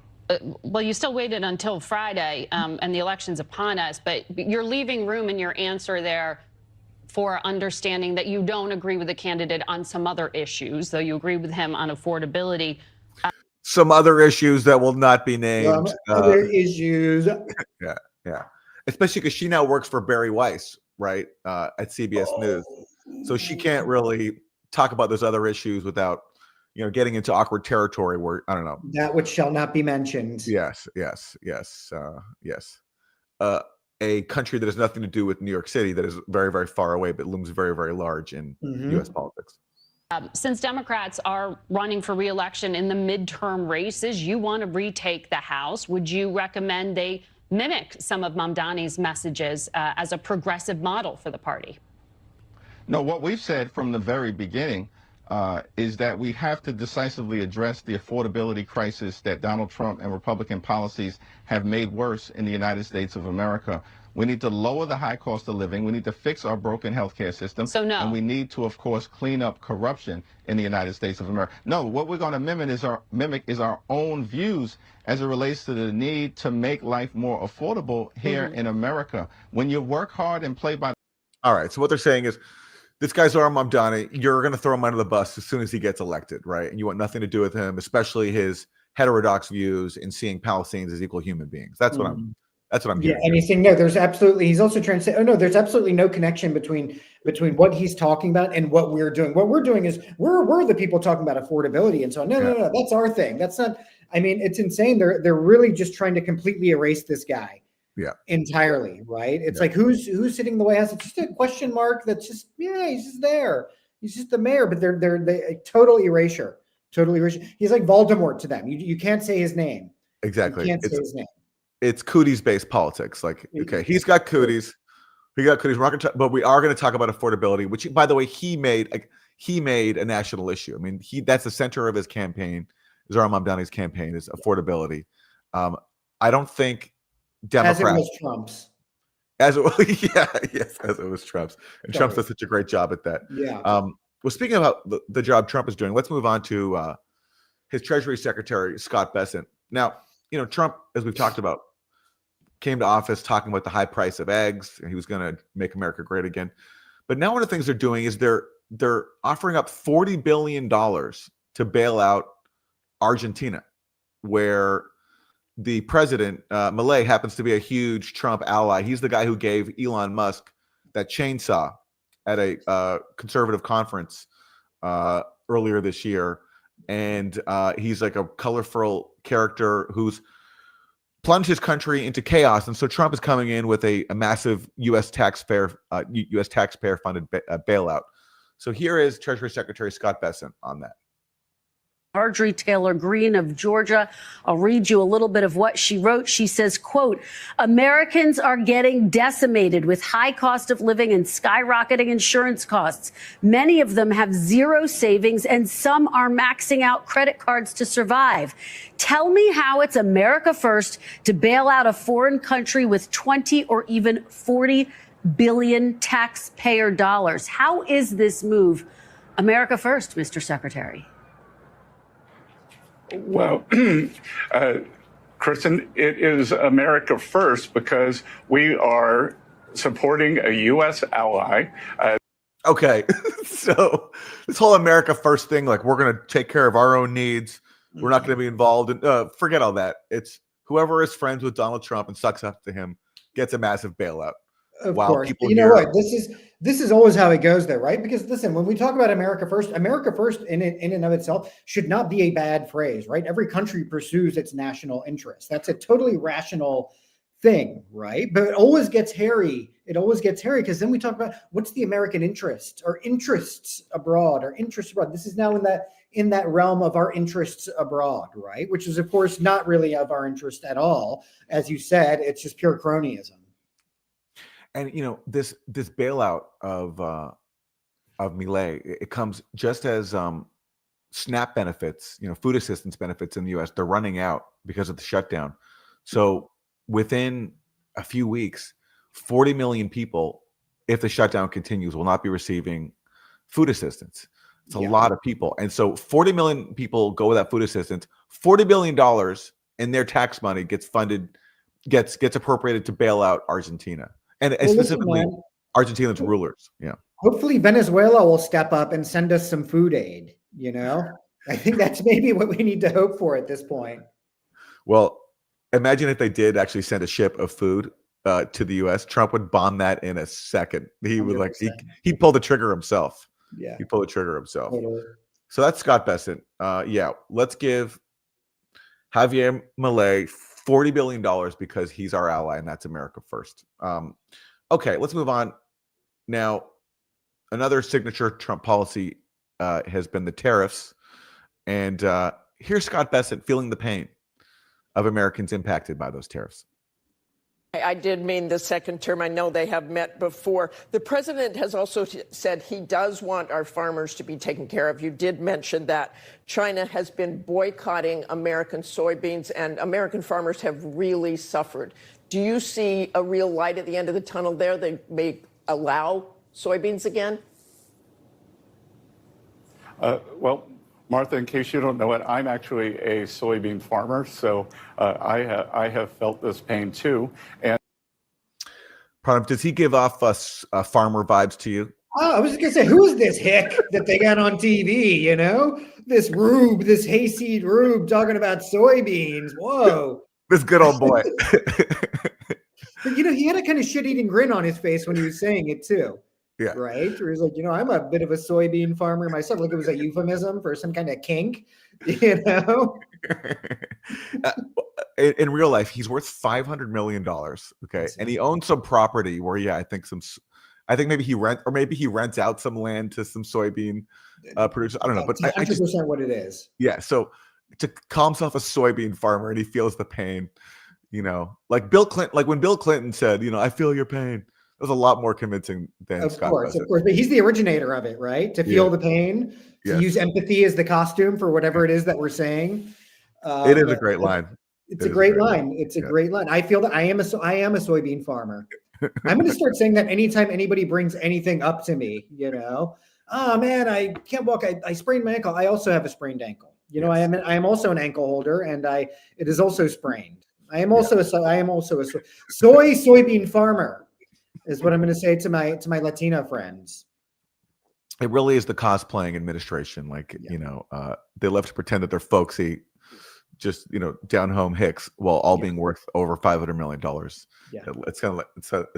Well, you still waited until Friday, and the election's upon us, but you're leaving room in your answer there for understanding that you don't agree with the candidate on some other issues, though you agree with him on affordability. Some other issues that will not be named. Other issues. Yeah. Especially because she now works for Barry Weiss, right, at CBS News. So she can't really talk about those other issues without, getting into awkward territory where, I don't know. That which shall not be mentioned. Yes. A country that has nothing to do with New York City, that is very, very far away, but looms very, very large in U.S. politics. Since Democrats are running for re-election in the midterm races, you want to retake the House. Would you recommend they mimic some of Mamdani's messages as a progressive model for the party? No, what we've said from the very beginning is that we have to decisively address the affordability crisis that Donald Trump and Republican policies have made worse in the United States of America. We need to lower the high cost of living. We need to fix our broken healthcare system. So no. And we need to, of course, clean up corruption in the United States of America. No, what we're going to mimic is our own views as it relates to the need to make life more affordable here in America. When you work hard and play by. All right. So what they're saying is, this guy's Zohran Mamdani, you're going to throw him under the bus as soon as he gets elected, right? And you want nothing to do with him, especially his heterodox views in seeing Palestinians as equal human beings. That's what I'm hearing. Yeah, and he's saying no. There's absolutely. He's also trying to say, there's absolutely no connection between what he's talking about and what we're doing. What we're doing is we're the people talking about affordability and so on. No, that's our thing. That's not. I mean, it's insane. They're really just trying to completely erase this guy. Yeah. Entirely, right? It's Yeah. like who's sitting in the White House? It's just a question mark that's just, yeah, he's just there. He's just the mayor, but they total erasure. Total erasure. He's like Voldemort to them. You can't say his name. Exactly. You can't say his name. It's cooties-based politics. Like, okay, he's got cooties. We got cooties. We're not gonna but we are going to talk about affordability, which, by the way, he made a national issue. I mean, that's the center of his campaign. Zohran Mamdani's campaign is affordability. I don't think Democrats, as it was Trump's. As it was Trump's. And Trump does such a great job at that. Yeah. Well, speaking about the job Trump is doing, let's move on to his Treasury Secretary, Scott Bessent. Now, Trump, as we've talked about, came to office talking about the high price of eggs, and he was going to make America great again. But now one of the things they're doing is they're offering up $40 billion to bail out Argentina, where the president, Milei, happens to be a huge Trump ally. He's the guy who gave Elon Musk that chainsaw at a conservative conference earlier this year. And he's like a colorful character who's plunged his country into chaos. And so Trump is coming in with a massive U.S. taxpayer funded bailout. So here is Treasury Secretary Scott Bessent on that. Marjorie Taylor Greene of Georgia. I'll read you a little bit of what she wrote. She says, quote, Americans are getting decimated with high cost of living and skyrocketing insurance costs. Many of them have zero savings and some are maxing out credit cards to survive. Tell me how it's America first to bail out a foreign country with 20 or even 40 billion taxpayer dollars. How is this move America first, Mr. Secretary? Well, Kristen, it is America first because we are supporting a U.S. ally. Okay, so this whole America first thing, like we're going to take care of our own needs. We're not going to be involved in, forget all that. It's whoever is friends with Donald Trump and sucks up to him gets a massive bailout. Of course. You know what? This is always how it goes there, right? Because listen, when we talk about America first in and of itself should not be a bad phrase, right? Every country pursues its national interest. That's a totally rational thing, right? But it always gets hairy. It always gets hairy because then we talk about what's the American interest or interests abroad or interests abroad. This is now in that realm of our interests abroad, right? Which is, of course, not really of our interest at all. As you said, it's just pure cronyism. And this bailout of Milei, it comes just as SNAP benefits, food assistance benefits in the U.S. they're running out because of the shutdown. So within a few weeks, 40 million people, if the shutdown continues, will not be receiving food assistance. It's a lot of people, and so 40 million people go without food assistance. $40 billion in their tax money gets appropriated to bail out Argentina. And specifically, Argentina's rulers. Yeah. Hopefully, Venezuela will step up and send us some food aid. I think that's maybe what we need to hope for at this point. Well, imagine if they did actually send a ship of food to the U.S. Trump would bomb that in a second. He 100%. Would he pulled the trigger himself. Yeah, he pulled the trigger himself. Totally. So that's Scott Bessent. Let's give Javier Milei $40 billion because he's our ally, and that's America first. Okay, let's move on. Now, another signature Trump policy has been the tariffs. And here's Scott Bessent feeling the pain of Americans impacted by those tariffs. I did mean the second term. I know they have met before. The president has also said he does want our farmers to be taken care of. You did mention that China has been boycotting American soybeans and American farmers have really suffered. Do you see a real light at the end of the tunnel there? They may allow soybeans again? Well, Martha, in case you don't know it, I'm actually a soybean farmer, so I have felt this pain too. And Pranav, does he give off us farmer vibes to you? Oh, I was just gonna say, who is this hick that they got on TV? This Rube, this hayseed Rube talking about soybeans. Whoa, this good old boy. But he had a kind of shit-eating grin on his face when he was saying it too. Yeah. Right. Or he's like, I'm a bit of a soybean farmer myself. Like it was a euphemism for some kind of kink, in real life, he's worth $500 million. Okay. And he owns some property where, I think maybe he rents out some land to some soybean producers. I don't know, but that's 100% what it is. Yeah. So to call himself a soybean farmer and he feels the pain, like Bill Clinton, like when Bill Clinton said, I feel your pain. It was a lot more convincing than Scott does. Of course, but he's the originator of it, right? To feel the pain, to use empathy as the costume for whatever it is that we're saying. It is a great line. It's a great line. It's a great line. I feel that I am a soybean farmer. I'm going to start saying that anytime anybody brings anything up to me, oh man, I can't walk. I sprained my ankle. I also have a sprained ankle. I am also an ankle holder, and it is also sprained. I am also a soybean farmer. Is what I'm going to say to my Latino friends. It really is the cosplaying administration. Like, they love to pretend that they're folksy, just, down home hicks, while all being worth over $500 million. Yeah. It's kind of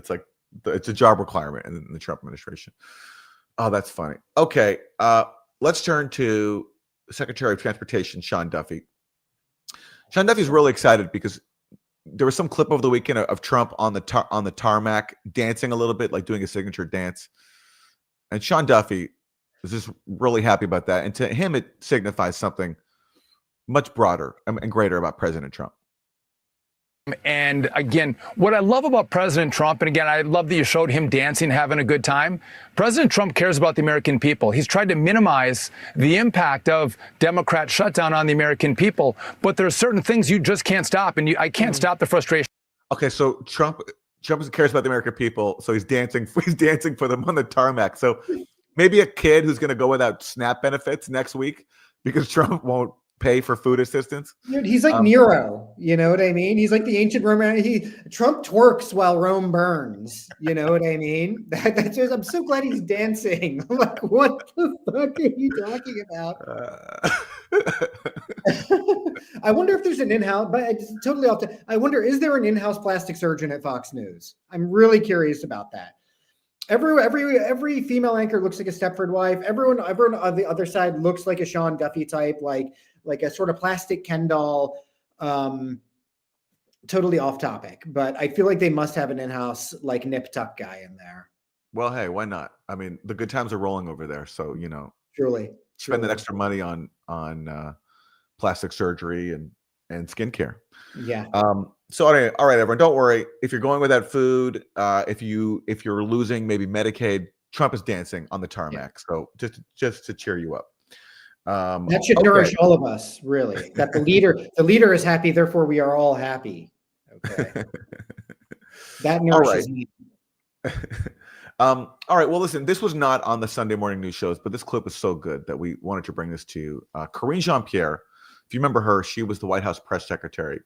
like, it's a job requirement in the Trump administration. Oh, that's funny. Okay. Let's turn to Secretary of Transportation, Sean Duffy. Sean Duffy's really excited because there was some clip over the weekend of Trump on the tarmac dancing a little bit, like doing a signature dance. And Sean Duffy is just really happy about that. And to him, it signifies something much broader and greater about President Trump. And again, what I love about President Trump, and again, I love that you showed him dancing, having a good time. President Trump cares about the American people. He's tried to minimize the impact of Democrat shutdown on the American people. But there are certain things you just can't stop, and I can't stop the frustration. Okay, so Trump cares about the American people, so he's dancing for them on the tarmac. So maybe a kid who's going to go without SNAP benefits next week because Trump won't pay for food assistance. Dude, he's like Nero, you know what I mean? He's like the ancient Roman. Trump twerks while Rome burns. You know what I mean? That's just, I'm so glad he's dancing. Like, what the fuck are you talking about? I wonder if there's an in-house, but it's totally off. I wonder, is there an in-house plastic surgeon at Fox News? I'm really curious about that. Every female anchor looks like a Stepford wife. Everyone on the other side looks like a Sean Duffy type, like a sort of plastic Ken doll. Totally off topic, but I feel like they must have an in-house like nip tuck guy in there. Well, hey, why not? I mean, the good times are rolling over there, so truly spend that extra money on plastic surgery and skincare. Yeah. So all right, everyone, don't worry. If you're going without food, if you're losing maybe Medicaid, Trump is dancing on the tarmac. Yeah. So just to cheer you up. That should nourish all of us, really. That the leader is happy, therefore we are all happy. Okay. That nourishes me. All right. Well, listen, this was not on the Sunday morning news shows, but this clip is so good that we wanted to bring this to you. Karine Jean-Pierre, if you remember her, she was the White House press secretary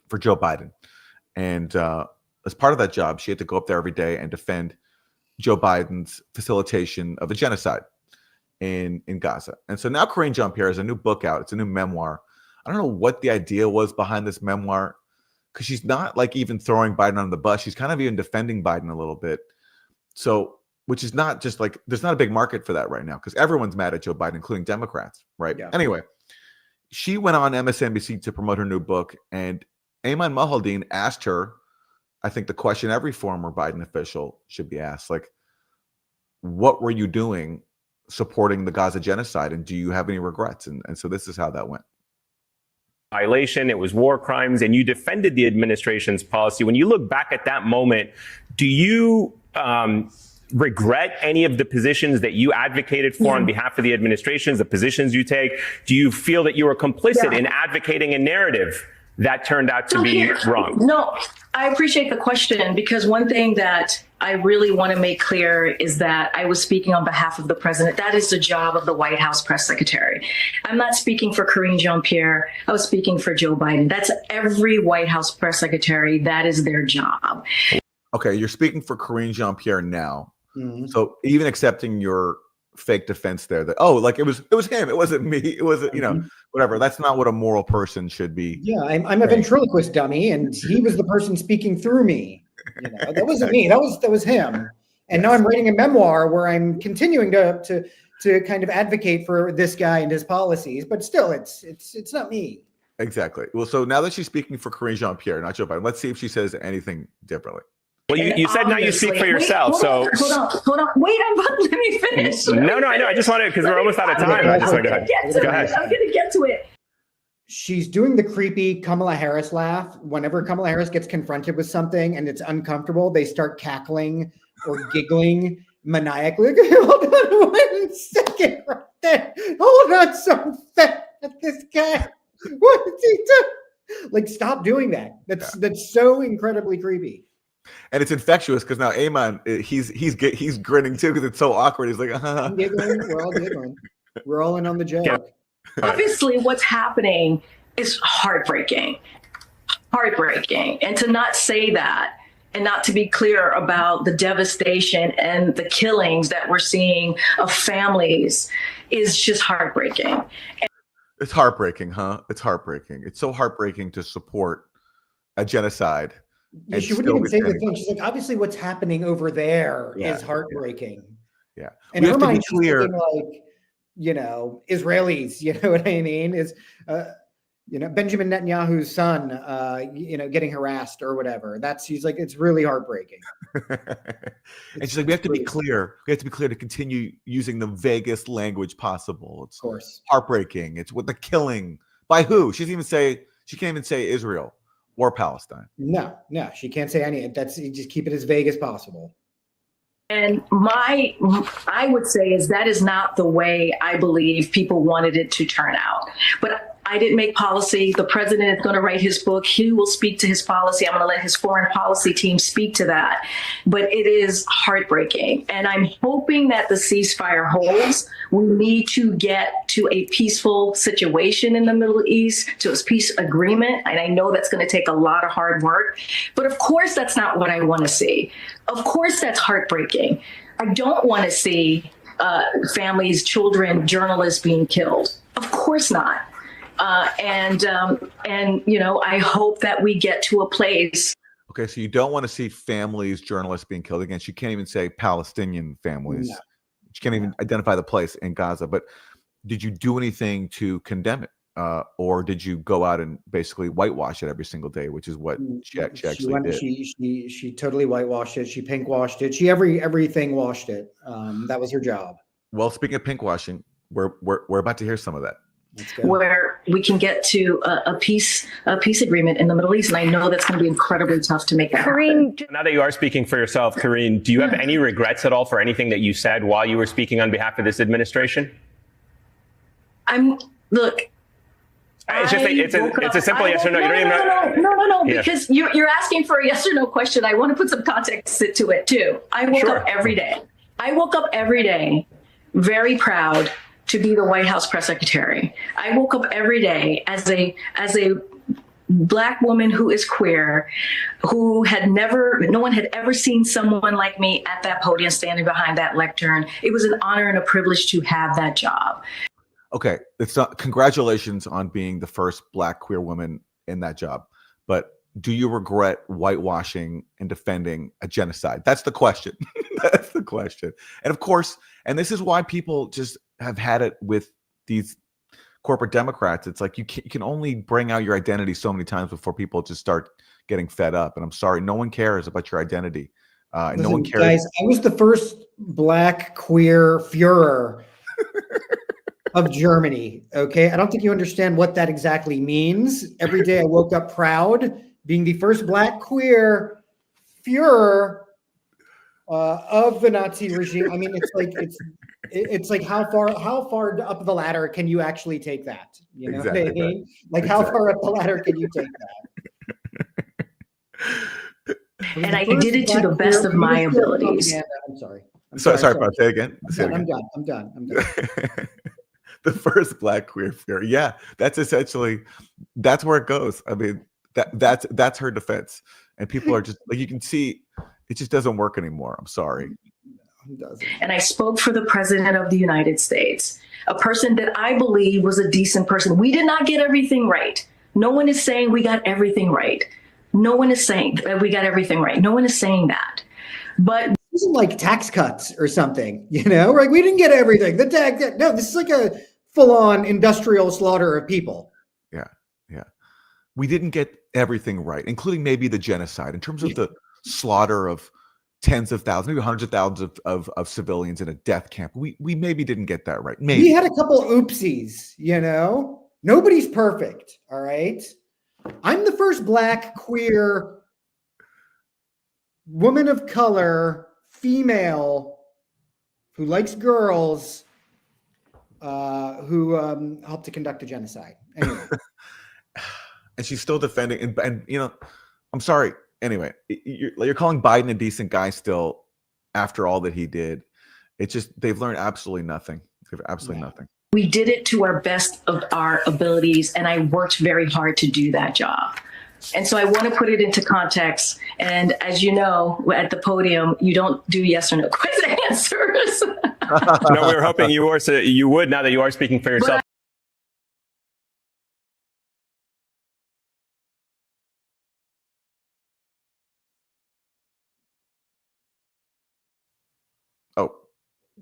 for Joe Biden. And as part of that job, she had to go up there every day and defend Joe Biden's facilitation of a genocide in Gaza. And so now Karine Jean-Pierre has a new book out. It's a new memoir. I don't know what the idea was behind this memoir, because she's not like even throwing Biden on the bus. She's kind of even defending Biden a little bit. So, which is not just like, there's not a big market for that right now because everyone's mad at Joe Biden, including Democrats, right? Yeah. Anyway, she went on MSNBC to promote her new book, and Ayman Mohaldin asked her, I think the question every former Biden official should be asked, like, what were you doing supporting the Gaza genocide, and do you have any regrets? And so this is how that went. Violation, it was war crimes, and you defended the administration's policy. When you look back at that moment, do you regret any of the positions that you advocated for on behalf of the administrations, the positions you take? Do you feel that you were complicit in advocating a narrative that turned out to be wrong? No, I appreciate the question, because one thing that I really want to make clear is that I was speaking on behalf of the president. That is the job of the White House press secretary. I'm not speaking for Karine Jean-Pierre. I was speaking for Joe Biden. That's every White House press secretary. That is their job. Okay, you're speaking for Karine Jean-Pierre now. Mm-hmm. So even accepting your fake defense there, that like it was him, it wasn't me, it wasn't whatever. That's not what a moral person should be. Yeah, I'm a ventriloquist dummy, and he was the person speaking through me. That wasn't me. That was him. And now I'm writing a memoir where I'm continuing to kind of advocate for this guy and his policies, but still, it's not me. Exactly. Well, so now that she's speaking for Karine Jean-Pierre, not Joe Biden, let's see if she says anything differently. Well, you said now you speak for yourself. Hold on. Wait, let me finish. No, I know. I just wanted, because we're almost out of time. I just want to go ahead. I'm going to get to it. She's doing the creepy Kamala Harris laugh. Whenever Kamala Harris gets confronted with something and it's uncomfortable, they start cackling or giggling maniacally. Hold on 1 second right there. Hold on so fast. This guy. What is he doing? Like, stop doing that. That's so incredibly creepy. And it's infectious because now Amon, he's grinning too because it's so awkward. He's like, I'm giggling. We're all giggling. We're all in on the joke. Yeah. Obviously, what's happening is heartbreaking. And to not say that and not to be clear about the devastation and the killings that we're seeing of families is just heartbreaking. It's heartbreaking, huh? It's heartbreaking. It's so heartbreaking to support a genocide. Yeah, she wouldn't even say the thing. She's like, obviously, what's happening over there is heartbreaking. Yeah. And her mind, she's thinking like, Israelis, you know what I mean? Is Benjamin Netanyahu's son, getting harassed or whatever. She's like, it's really heartbreaking. And she's like, we have to be clear. We have to be clear to continue using the vaguest language possible. It's, of course, heartbreaking. It's with the killing by who? She can't even say Israel or Palestine. No, she can't say any. You just keep it as vague as possible. And I would say is that is not the way I believe people wanted it to turn out. But I didn't make policy. The president is going to write his book. He will speak to his policy. I'm going to let his foreign policy team speak to that. But it is heartbreaking. And I'm hoping that the ceasefire holds. We need to get to a peaceful situation in the Middle East, to a peace agreement. And I know that's going to take a lot of hard work. But of course, that's not what I want to see. Of course, that's heartbreaking. I don't want to see families, children, journalists being killed. Of course not. And I hope that we get to a place. Okay, so you don't want to see families, journalists being killed. Again, she can't even say Palestinian families. No. She can't even identify the place in Gaza. But did you do anything to condemn it? Or did you go out and basically whitewash it every single day, which is what she actually did? She totally whitewashed it. She pinkwashed it. She everything washed it. That was her job. Well, speaking of pinkwashing, we're about to hear some of that. Where we can get to a peace agreement in the Middle East. And I know that's going to be incredibly tough to make that happen. Now that you are speaking for yourself, Karine, do you have any regrets at all for anything that you said while you were speaking on behalf of this administration? Look. It's a simple yes or no. You don't even know. No, because you're asking for a yes or no question. I want to put some context to it too. I woke up every day. I woke up every day very proud to be the White House press secretary. I woke up every day as a Black woman who is queer, no one had ever seen someone like me at that podium standing behind that lectern. It was an honor and a privilege to have that job. Okay, congratulations on being the first Black queer woman in that job. But do you regret whitewashing and defending a genocide? That's the question. That's the question. And of course, and this is why people just have had it with these corporate Democrats. It's like you can only bring out your identity so many times before people just start getting fed up. And I'm sorry, no one cares about your identity. Listen, no one cares. Guys, I was the first Black queer Führer of Germany. Okay, I don't think you understand what that exactly means. Every day I woke up proud, being the first Black queer Führer of the Nazi regime. I mean, it's like how far up the ladder can you actually take that? You know what I mean? Like how far up the ladder can you take that? And I did it to the best of my abilities. I'm sorry. Sorry, say again. I'm done. The first Black queer Führer. Yeah, that's where it goes. I mean, that's her defense. And people are just like, you can see it just doesn't work anymore. I'm sorry. And I spoke for the President of the United States, a person that I believe was a decent person. We did not get everything right. No one is saying we got everything right. No one is saying that we got everything right. No one is saying that. But this isn't like tax cuts or something, like we didn't get everything. No, this is like a full-on industrial slaughter of people. Yeah. we didn't get everything right, including maybe the genocide in terms of the slaughter of tens of thousands, maybe hundreds of thousands of civilians in a death camp. We maybe didn't get that right. Maybe we had a couple oopsies, you know. Nobody's perfect, all right? I'm the first Black, queer, woman of color, female, who likes girls, who helped to conduct a genocide. Anyway. And she's still defending, and you know, I'm sorry. Anyway, you're calling Biden a decent guy still after all that he did. It's just they've learned absolutely nothing. They've absolutely nothing. We did it to our best of our abilities, and I worked very hard to do that job. And so I want to put it into context. And as you know, at the podium, you don't do yes or no quiz answers. No, we were hoping you would now that you are speaking for yourself. Oh,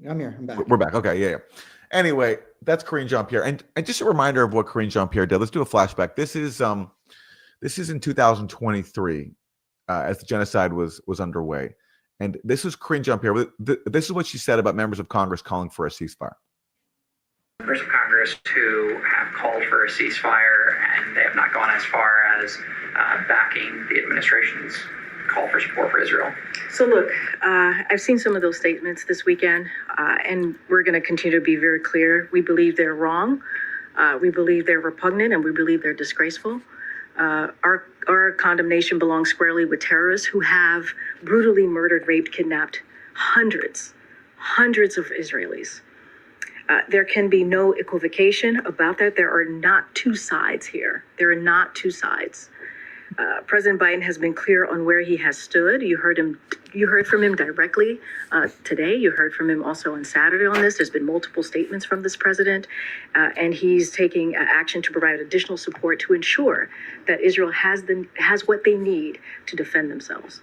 I'm here. I'm back. We're back. Okay, yeah. Anyway, that's Karine Jean-Pierre, and just a reminder of what Karine Jean-Pierre did. Let's do a flashback. This is in 2023, as the genocide was underway, and this was Karine Jean-Pierre. This is what she said about members of Congress calling for a ceasefire. Members of Congress who have called for a ceasefire, and they have not gone as far as backing the administration's call for support for Israel. So look, I've seen some of those statements this weekend, and we're going to continue to be very clear. We believe they're wrong. We believe they're repugnant, and we believe they're disgraceful. Our condemnation belongs squarely with terrorists who have brutally murdered, raped, kidnapped hundreds of Israelis. There can be no equivocation about that. There are not two sides here. There are not two sides. President Biden has been clear on where he has stood. You heard from him directly today. You heard from him also on Saturday on this. There's been multiple statements from this president, and he's taking action to provide additional support to ensure that Israel has what they need to defend themselves.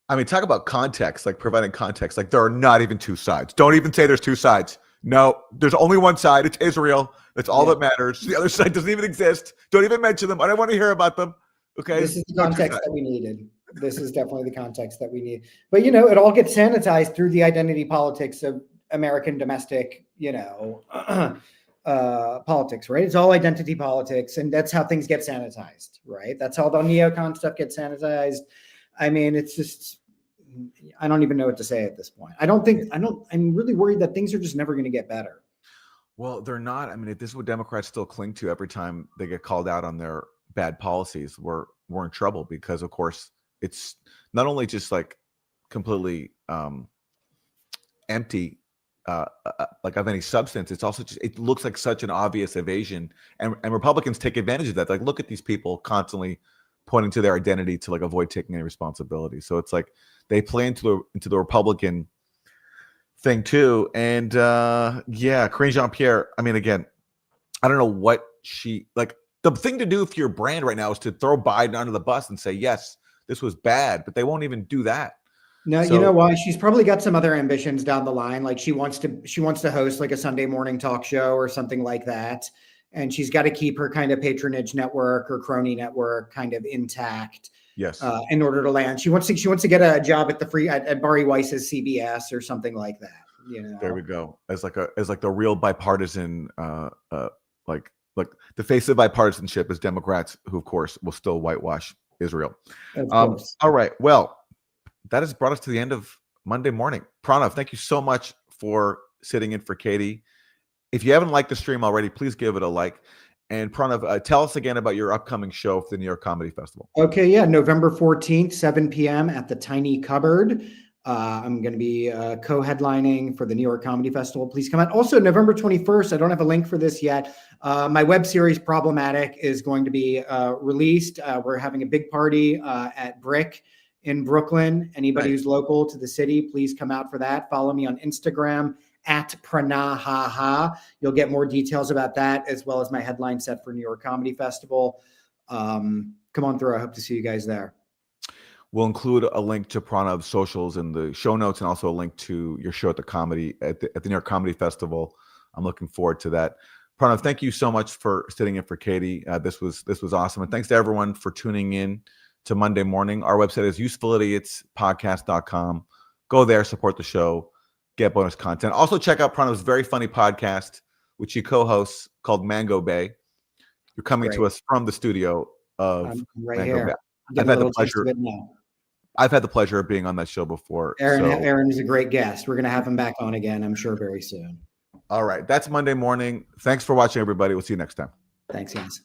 I mean, talk about context, like providing context. Like there are not even two sides. Don't even say there's two sides. No, there's only one side. It's Israel. That's all that matters. The other side doesn't even exist. Don't even mention them. I don't want to hear about them. Okay. This is the context that we needed. This is definitely the context that we need. But, you know, it all gets sanitized through the identity politics of American domestic, politics, right? It's all identity politics. And that's how things get sanitized, right? That's how the neocon stuff gets sanitized. I mean, it's just, I don't even know what to say at this point. I'm really worried that things are just never going to get better. Well, they're not. I mean, if this is what Democrats still cling to every time they get called out on their bad policies, we're in trouble, because of course it's not only just like completely empty like of any substance, it's also just, it looks like such an obvious evasion, and Republicans take advantage of that. Like, look at these people constantly pointing to their identity to like avoid taking any responsibility. So it's like they play into the Republican thing too. And Karine Jean-Pierre, I mean, again, I don't know what she like. The thing to do for your brand right now is to throw Biden under the bus and say, yes, this was bad, but they won't even do that. No, you know why? She's probably got some other ambitions down the line. Like she wants to host like a Sunday morning talk show or something like that. And she's got to keep her kind of patronage network or crony network kind of intact. Yes. In order to land. She wants to get a job at at Bari Weiss's CBS or something like that. You know. There we go. As like the real bipartisan like the face of bipartisanship is Democrats, who of course will still whitewash Israel. All right. Well, that has brought us to the end of Monday morning. Pranav, thank you so much for sitting in for Katie. If you haven't liked the stream already, please give it a like. And Pranav, tell us again about your upcoming show for the New York Comedy Festival. Okay. Yeah. November 14th, 7 p.m. at the Tiny Cupboard. I'm going to be co-headlining for the New York Comedy Festival. Please come out. Also, November 21st, I don't have a link for this yet. My web series, Problematic, is going to be released. We're having a big party at Brick in Brooklyn. Anybody who's local to the city, please come out for that. Follow me on Instagram at Pranahaha. You'll get more details about that, as well as my headline set for New York Comedy Festival. Come on through. I hope to see you guys there. We'll include a link to Pranav's socials in the show notes, and also a link to your show at the New York Comedy Festival. I'm looking forward to that. Pranav, thank you so much for sitting in for Katie. This was awesome. And thanks to everyone for tuning in to Monday Morning. Our website is usefulidiots.podcast.com. Go there, support the show, get bonus content. Also check out Pranav's very funny podcast, which he co-hosts, called Mango Bay. You're coming to us from the studio of Mango here. Bay. I've had the pleasure of being on that show before. Aaron is a great guest. We're going to have him back on again, I'm sure, very soon. All right. That's Monday Morning. Thanks for watching, everybody. We'll see you next time. Thanks, guys.